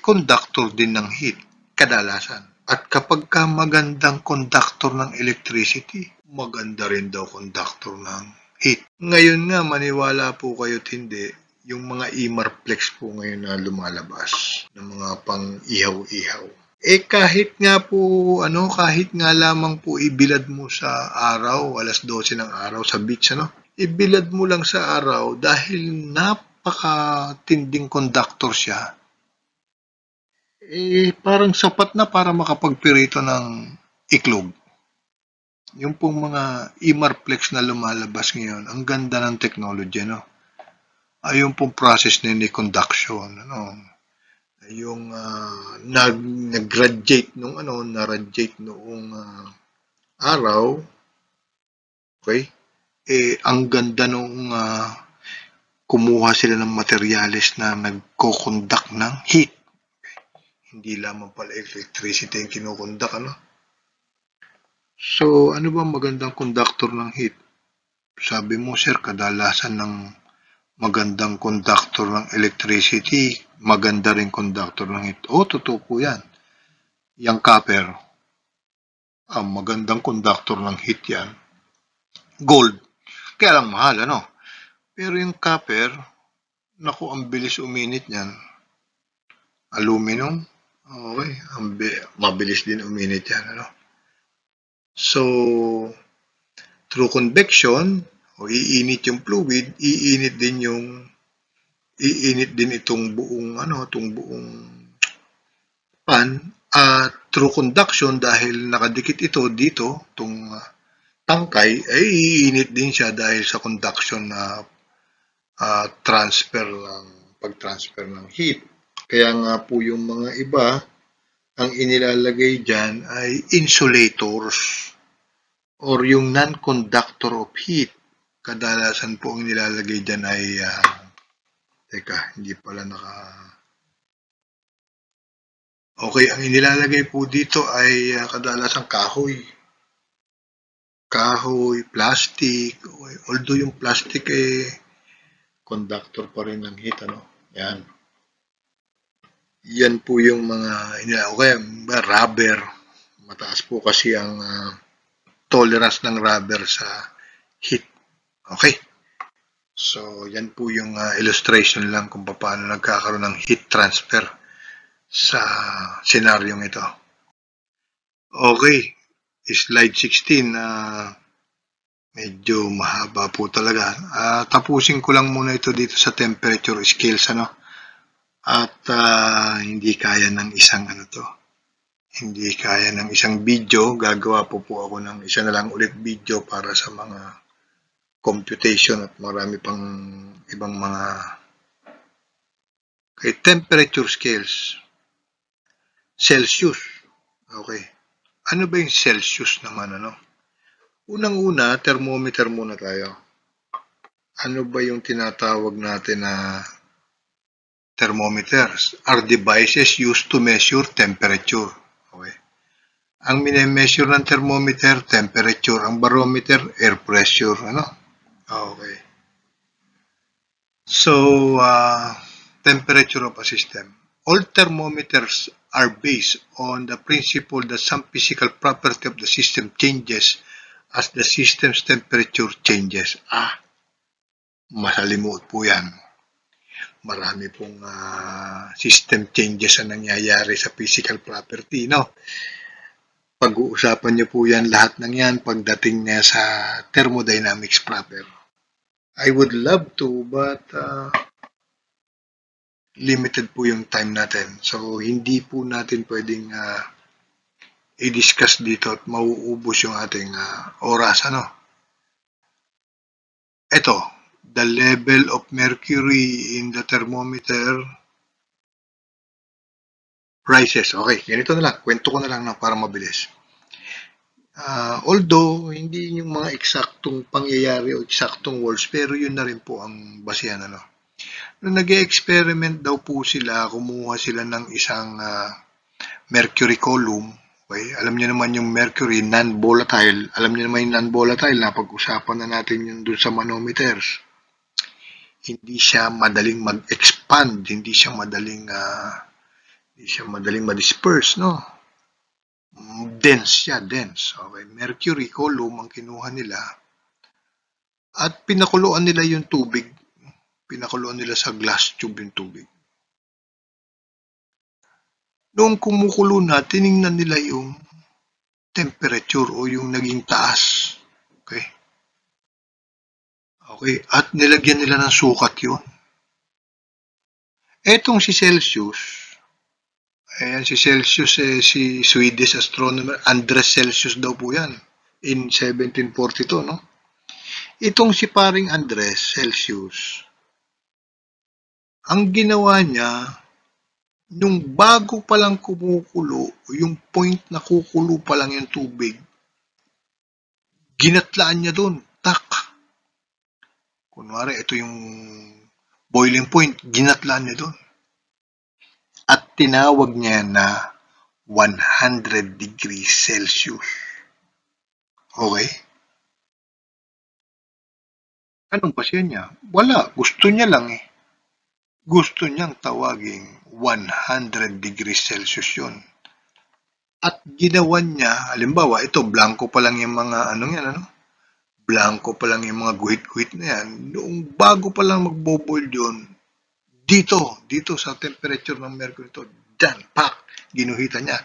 conductor din ng heat. Kadalasan. At kapag magandang conductor ng electricity, maganda rin daw conductor ng heat. Ngayon nga, maniwala po kayo't hindi, yung mga Imarplex po ngayon na lumalabas, ng mga pang-ihaw-ihaw. Kahit nga lamang po ibilad mo sa araw, alas 12 ng araw sa beach, ibilad mo lang sa araw dahil napakatinding conductor siya. parang sapat na para makapagpirito ng iklog. Yung pong mga Imarplex na lumalabas ngayon, ang ganda ng technology, no? Yung pong process ni conduction, ano? Yung nag-radiate nung na-radiate noong araw, okay? Ang ganda nung kumuha sila ng materyales na nagko-conduct ng heat. Hindi lamang pala electricity yung kinukondak, ano? So, ano ba magandang conductor ng heat? Sabi mo, sir, kadalasan ng magandang conductor ng electricity, maganda rin conductor ng heat. Totoo po yan. Yung copper, ang magandang conductor ng heat yan. Gold. Kaya lang mahal, ano? Pero yung copper, naku, ang bilis uminit niyan. Aluminum, okay, mabilis din uminit yan, ano? So, through convection, iinit yung fluid, iinit din itong buong pan, through conduction dahil nakadikit ito dito, itong tangkay, ay iinit din siya dahil sa conduction na pag-transfer ng heat. Kaya nga po yung mga iba, ang inilalagay dyan ay insulators or yung non-conductor of heat. Kadalasan po ang nilalagay dyan ay hindi pala okay, ang inilalagay po dito ay kadalasan kahoy. Kahoy, plastic. Although yung plastic conductor pa rin ng heat, ano? Yan. Yan po yung mga rubber. Mataas po kasi ang tolerance ng rubber sa heat. Okay? So, yan po yung illustration lang kung paano nagkakaroon ng heat transfer sa senaryong ito. Okay. Slide 16. Medyo mahaba po talaga. Tapusin ko lang muna ito dito sa temperature scales, ano? At hindi kaya ng isang hindi kaya ng isang video. Gagawa po ako ng isa na lang ulit video para sa mga computation at marami pang ibang mga temperature scales. Celsius. Okay. Ano ba yung Celsius naman, ano? Unang-una, thermometer muna tayo. Ano ba yung tinatawag natin na thermometers are devices used to measure temperature. Okay. Ang mine-measure ng thermometer, temperature. Ang barometer, air pressure. Ano? Okay. So, temperature of a system. All thermometers are based on the principle that some physical property of the system changes as the system's temperature changes. Masalimuot po yan. Marami pong system changes na nangyayari sa physical property, no? Pag-uusapan niyo po yan, lahat ng yan, pagdating niya sa thermodynamics proper. I would love to, but limited po yung time natin. So, hindi po natin pwedeng i-discuss dito at mauubos yung ating oras, ano? Ito, the level of mercury in the thermometer rises. Okay, ganito na lang. Kwento ko na lang para mabilis. Although, hindi yung mga eksaktong pangyayari o eksaktong words, pero yun na rin po ang basihan, ano? Nung nag-experiment daw po sila, kumuha sila ng isang mercury column. Okay? Alam niyo naman yung mercury, non-volatile. Alam niyo naman yung non-volatile, napag-usapan na natin yun dun sa manometers. Hindi siya madaling mag-expand, hindi siya madaling ma-disperse, no? Dense siya, dense. Okay, mercury column ang kinuha nila at pinakuluan nila yung tubig. Pinakuluan nila sa glass tube yung tubig. Noong kumukulo na, tiningnan nila yung temperature o yung naging taas. Okay? Okay, at nilagyan nila ng sukat yun. Etong si Celsius, Ayan si Celsius, si Swedish astronomer Andres Celsius daw po yan in 1742, no? Itong si paring Andres Celsius, ang ginawa niya, nung bago pa lang kumukulo, yung point na kukulo pa lang yung tubig, ginatlaan niya doon, tak. Kunwari, ito yung boiling point, ginatlaan niya doon. At tinawag niya na 100 degrees Celsius. Okay? Anong pasya niya? Wala. Gusto niya lang eh. Gusto niyang tawaging 100 degrees Celsius yun. At ginawa niya, halimbawa, ito, blanco pa lang yung mga, blanco pa lang yung mga guhit-guhit na yan. Noong bago pa lang magboboil yun, dito sa temperature ng mercury to, dyan, pak, ginuhitan niya.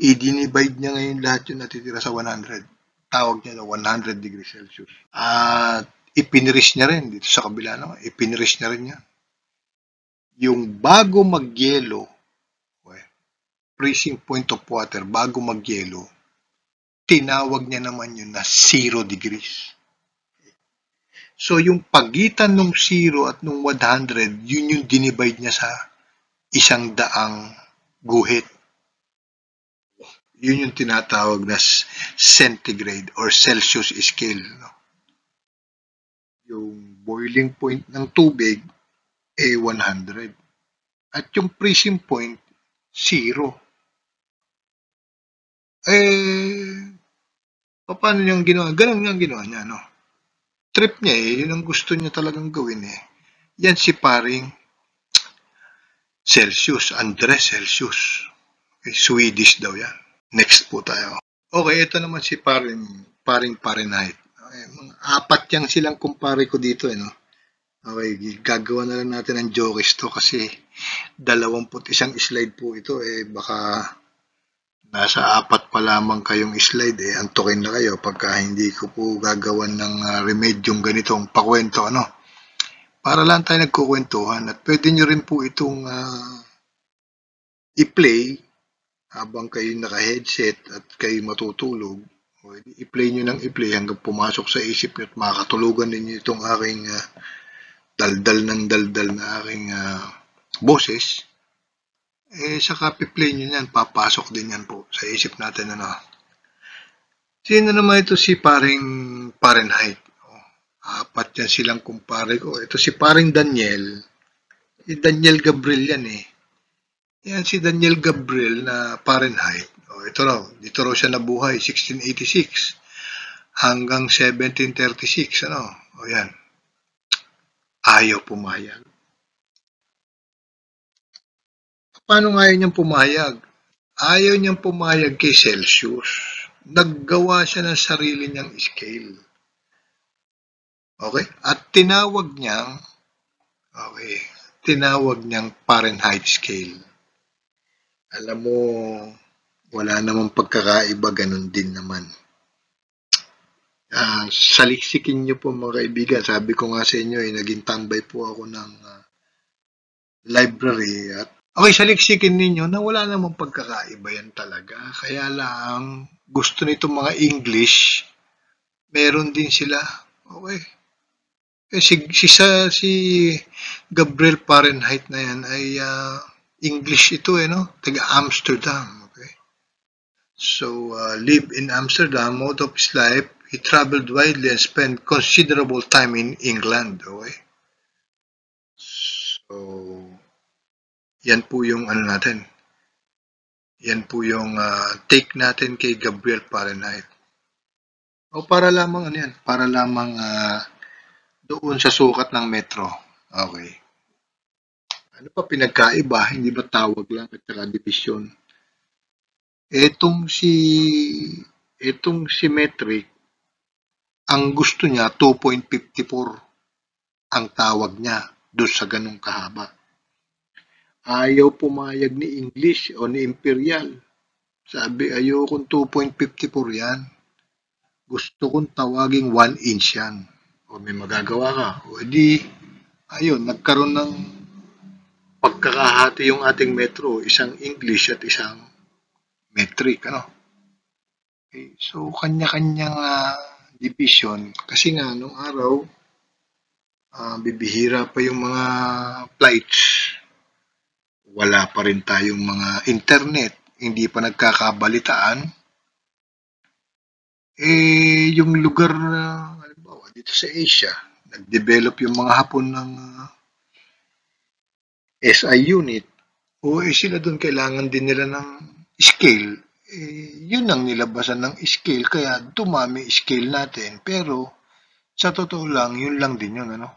I-divide niya ngayon lahat yung natitira sa 100. Tawag niya na 100 degrees Celsius. At ipinirish niya rin dito sa kabila naman. Ipinirish niya rin yan. Yung bago magyelo, freezing point of water, bago magyelo, tinawag niya naman yun na 0 degrees. So, yung pagitan ng 0 at ng 100, yun yung dinivide niya sa 100 guhit. Yun yung tinatawag na centigrade or Celsius scale. No? Yung boiling point ng tubig, 100. At yung freezing point, 0. Paano niyang ginawa? Ganun niyang ginawa niya, no? Trip niya yun ang gusto niya talagang gawin eh. Yan si paring Celsius, Andres Celsius. Swedish daw yan. Next po tayo. Okay, ito naman si paring Fahrenheit. Okay, mga 4 yan silang kumpare ko dito eh, no? Okay, gagawa na lang natin ng jokes to kasi 21 slide po ito eh, baka nasa 4 pa lamang kayong slide eh, antukin na kayo pagka hindi ko po gagawan ng remedyong ganitong pakwento, ano. Para lang tayo nagkukwentuhan at pwede nyo rin po itong i-play habang kayo naka-headset at kayo matutulog. I-play nyo ng i-play hanggang pumasok sa isip nyo at makakatulugan ninyo itong aking daldal na aking boses. Sa copy-play nyo yan, papasok din yan po sa isip natin. Ano. Sino naman ito si paring Fahrenheit? 4 yan silang kumpare ko. Ito si paring Daniel. Si Daniel Gabriel yan eh. Yan si Daniel Gabriel na Fahrenheit. Ito raw, dito raw siya nabuhay, 1686 hanggang 1736. Ano? Yan. Ayaw pumayag. Paano ayaw niyang pumayag? Ayaw niyang pumayag kay Celsius. Naggawa siya ng sarili niyang scale. Okay? At tinawag niyang Fahrenheit scale. Alam mo, wala namang pagkakaiba, ganun din naman. Saliksikin niyo po mga kaibigan. Sabi ko nga sa inyo, naging tambay po ako ng library at okay, saliksikin ninyo na wala namang pagkakaiba yan talaga. Kaya lang, gusto nitong mga English, meron din sila. Okay. Si Gabriel Fahrenheit na yan ay English ito no? Taga Amsterdam. Okay. So, live in Amsterdam, most of his life, he traveled widely and spent considerable time in England. Okay. So, yan po yung natin. Yan po yung take natin kay Gabriel Fahrenheit. O para lamang para lamang doon sa sukat ng metro. Okay. Ano pa pinagkaiba? Hindi ba tawag lang at saka division? Etong si metric, ang gusto niya 2.54 ang tawag niya doon sa ganung kahaba. Ayaw pumayag ni English o ni Imperial. Sabi, ayokong 2.54 yan. Gusto kong tawaging 1 inch yan. O may magagawa ka. O di, ayun, nagkaroon ng pagkakahati yung ating metro, isang English at isang metric, ano? Okay, so kanya-kanyang division kasi nga nung araw bibihira pa yung mga flights. Wala pa rin tayong mga internet, hindi pa nagkakabalitaan. Yung lugar na, halimbawa, dito sa Asia, nag-develop yung mga Hapon ng SI unit, sila doon kailangan din nila ng scale. Yun ang nilabasan ng scale, kaya dumami scale natin. Pero, sa totoo lang, yun lang din yun, ano?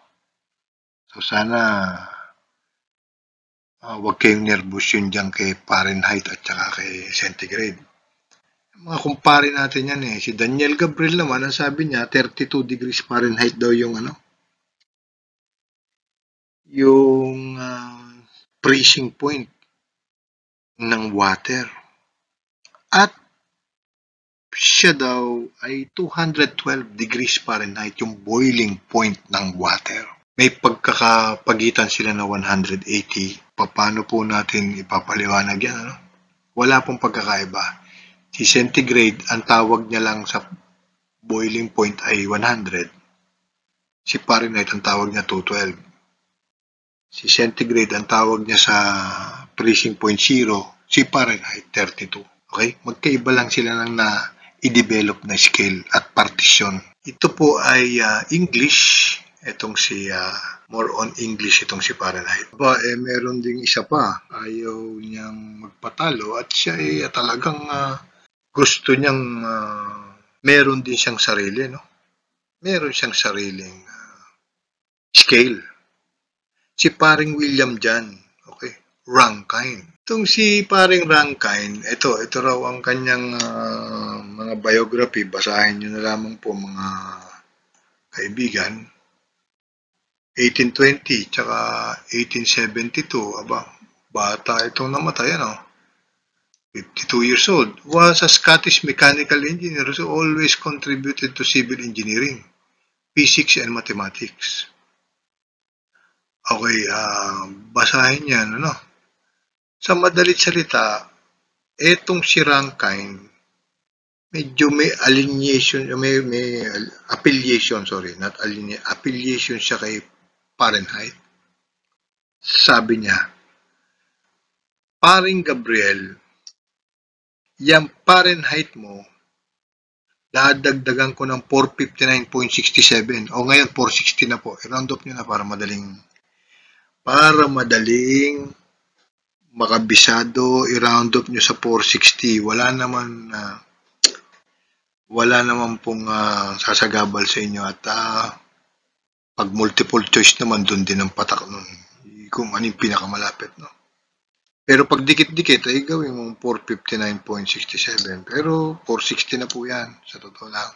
So, sana huwag kayong nervous yun dyan kay Fahrenheit at saka kay centigrade. Mga kumpare natin yan eh. Si Daniel Gabriel naman, ang sabi niya, 32 degrees Fahrenheit daw yung yung freezing point ng water. At siya daw ay 212 degrees Fahrenheit yung boiling point ng water. May pagkakapagitan sila na 180. Paano po natin ipapaliwanag yan? Ano? Wala pong pagkakaiba. Si centigrade, ang tawag niya lang sa boiling point ay 100. Si Fahrenheit, ang tawag niya 212. Si centigrade, ang tawag niya sa freezing point 0. Si Fahrenheit, 32. Okay? Magkaiba lang sila ng i-develop na scale at partition. Ito po ay English. Itong si more on English itong si Fahrenheit. Meron ding isa pa. Ayaw niyang magpatalo at siya talagang gusto niyang meron din siyang sarili, no? Meron siyang sariling scale. Si paring William John, okay? Rankine. Itong si paring Rankine, ito raw ang kanyang mga biography. Basahin niyo na lamang po mga kaibigan. 1820 tsaka 1872, bata itong namatay, 52 years old, was a Scottish mechanical engineer who always contributed to civil engineering, physics and mathematics. Okay, basahin yan, Sa madalit salita, etong si Rankine, medyo may affiliation siya kay Fahrenheit. Sabi niya, paring Gabriel, yung Fahrenheit mo, dadagdagan ko ng 459.67. O ngayon, 460 na po. I-round off nyo na para madaling makabisado. I-round off nyo sa 460. Wala naman pong sasagabal sa inyo at pag multiple choice naman, doon din ang patak nun. Kung ano yung pinakamalapit, Pero pag dikit-dikit, ay gawin mong 459.67. Pero 460 na po yan, sa totoo lang.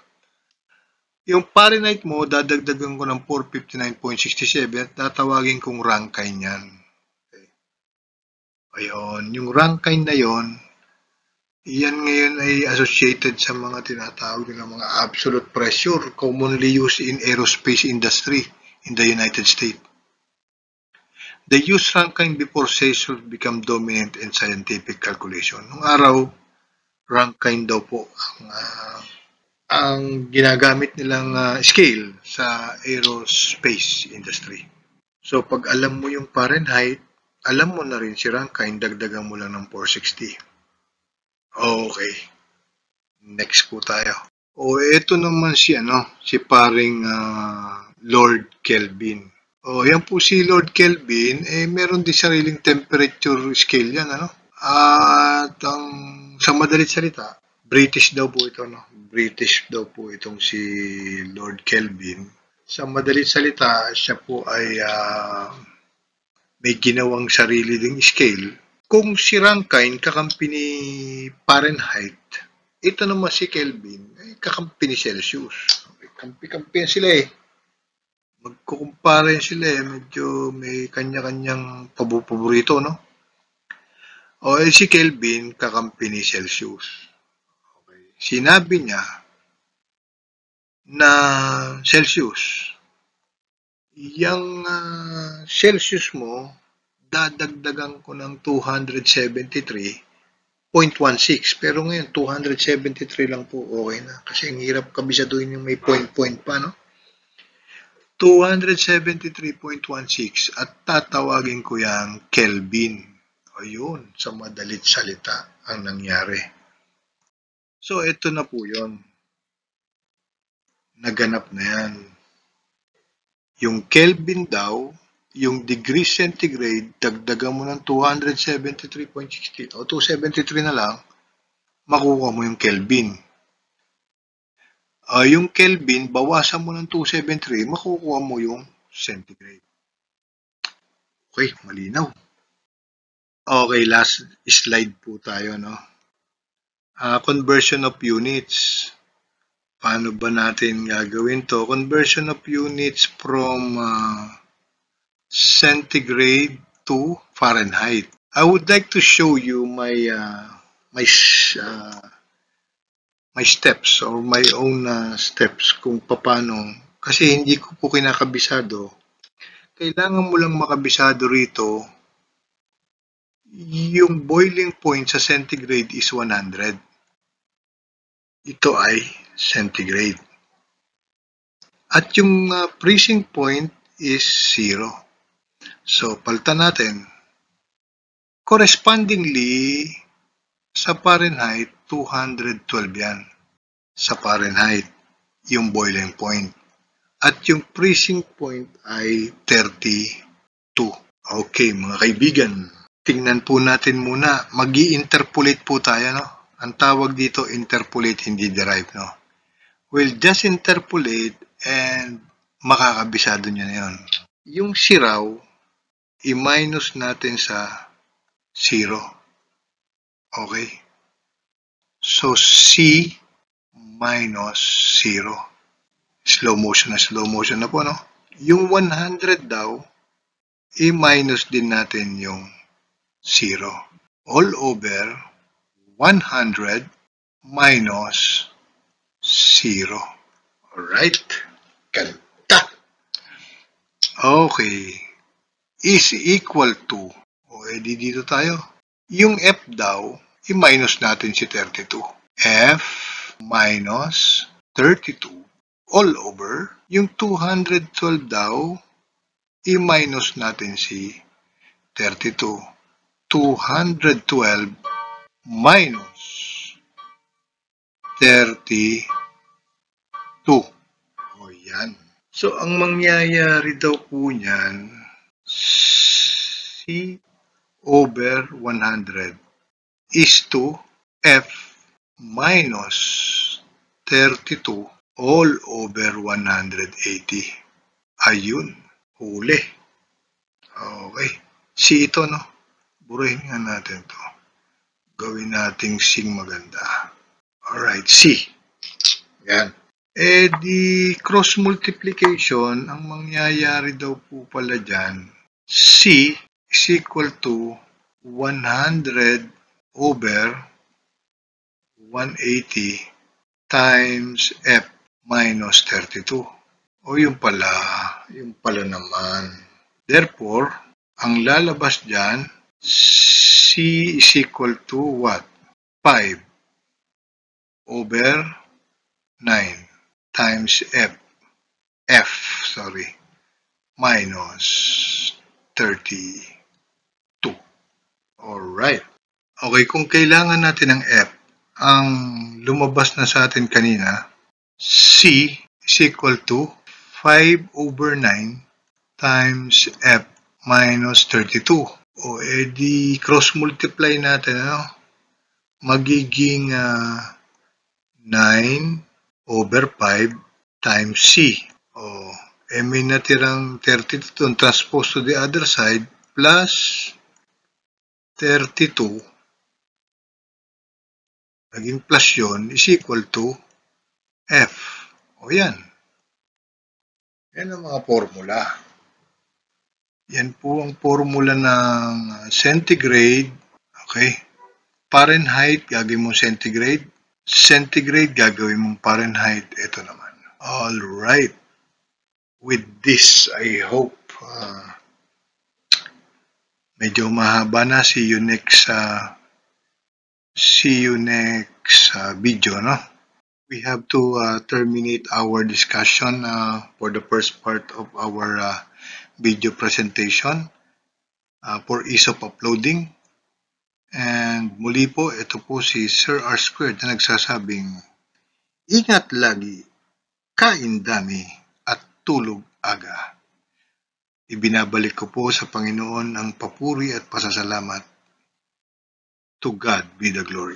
Yung Fahrenheit mo, dadagdagan ko ng 459.67 at tatawagin kong Rankine yan. Okay. Ayun, yung Rankine na yon, yan ngayon ay associated sa mga tinatawag ng mga absolute pressure commonly used in aerospace industry in the United States. The use Rankine before Celsius become dominant in scientific calculation. Nung araw, Rankine daw po ang ginagamit nilang scale sa aerospace industry. So pag alam mo yung Fahrenheit, alam mo na rin si Rankine, dagdagan mo lang ng 460. Okay. Next po tayo. Ito naman si paring Lord Kelvin. Yan po si Lord Kelvin, meron din sariling temperature scale yan, At sa madalit salita, British daw po ito, British daw po itong si Lord Kelvin. Sa madalit salita, siya po ay may ginawang sarili ding scale. Kung si Rankine kakampi ni Fahrenheit, ito naman si Kelvin ay kakampi ni Celsius. Kampi-kampihan sila Magkukumpara sila medyo may kanya-kanyang paborito, si Kelvin kakampi ni Celsius. Okay. Sinabi niya na Celsius, yung Celsius mo, dadagdagan ko ng 273.16. Pero ngayon, 273 lang po, okay na. Kasi ang hirap kabisaduhin yung may point-point pa, no? 273.16 at tatawagin ko yung Kelvin. O yun, sa madalit salita ang nangyari. So, ito na po yun. Naganap na yan. Yung Kelvin daw, yung degree centigrade, dagdagan mo ng 273.16 o 273 na lang, makuha mo yung Kelvin. Yung Kelvin, bawasan mo ng 273, makukuha mo yung centigrade. Okay, malinaw. Okay, last slide po tayo, no? Conversion of units. Paano ba natin gagawin to? Conversion of units from centigrade to Fahrenheit. I would like to show you my steps or my own steps kung paano. Kasi hindi ko po kinakabisado. Kailangan mo lang makabisado rito. Yung boiling point sa centigrade is 100. Ito ay centigrade. At yung freezing point is 0. So, palitan natin. Correspondingly, sa Fahrenheit, 212 yan. Sa Fahrenheit, yung boiling point. At yung freezing point ay 32. Okay, mga kaibigan. Tingnan po natin muna. Mag-i-interpolate po tayo, no? Ang tawag dito, interpolate, hindi derive, no? We'll just interpolate and makakabisado nyo na yun. Yung siraw, i-minus natin sa 0. Okay? So, C minus 0. Slow motion na po, no? Yung 100 daw, i-minus din natin yung 0. All over 100 minus 0. Alright? Ganda! Okay. Is equal to, o edi dito tayo. Yung F daw, i-minus natin si 32. F minus 32 all over, yung 212 daw, i-minus natin si 32. 212 minus 32. O yan. So, ang mangyayari daw po niyan, C over 100 is to F minus 32 all over 180. Ayun, huli. Okay. C ito, no? Burahin nga natin to. Gawin nating sing maganda. Alright, C. Yan. Di cross multiplication, ang mangyayari daw po pala dyan, C is equal to 100 over 180 times F minus 32. O yung pala naman. Therefore, ang lalabas dyan, C is equal to what? 5 over 9 times F minus 32. Alright. Okay, kung kailangan natin ng F, ang lumabas na sa atin kanina, C is equal to 5 over 9 times F minus 32. O edi cross multiply natin, ano? Magiging 9 over 5 times C. O may natirang 32 doon, transpose to the other side, plus 32. Naging plus yun is equal to F. O yan. Yan ang mga formula. Yan po ang formula ng centigrade. Okay. Fahrenheit, gagawin mo centigrade. Centigrade, gagawin mong Fahrenheit. Ito naman. Alright. With this, I hope Medyo mahaba na. See you next video, no? We have to terminate our discussion for the first part of our video presentation for ease of uploading. And muli po, ito po si Sir R Squared na nagsasabing, ingat lagi, kain dami, at tulog aga. Ibinabalik ko po sa Panginoon ang papuri at pasasalamat. To God be the glory.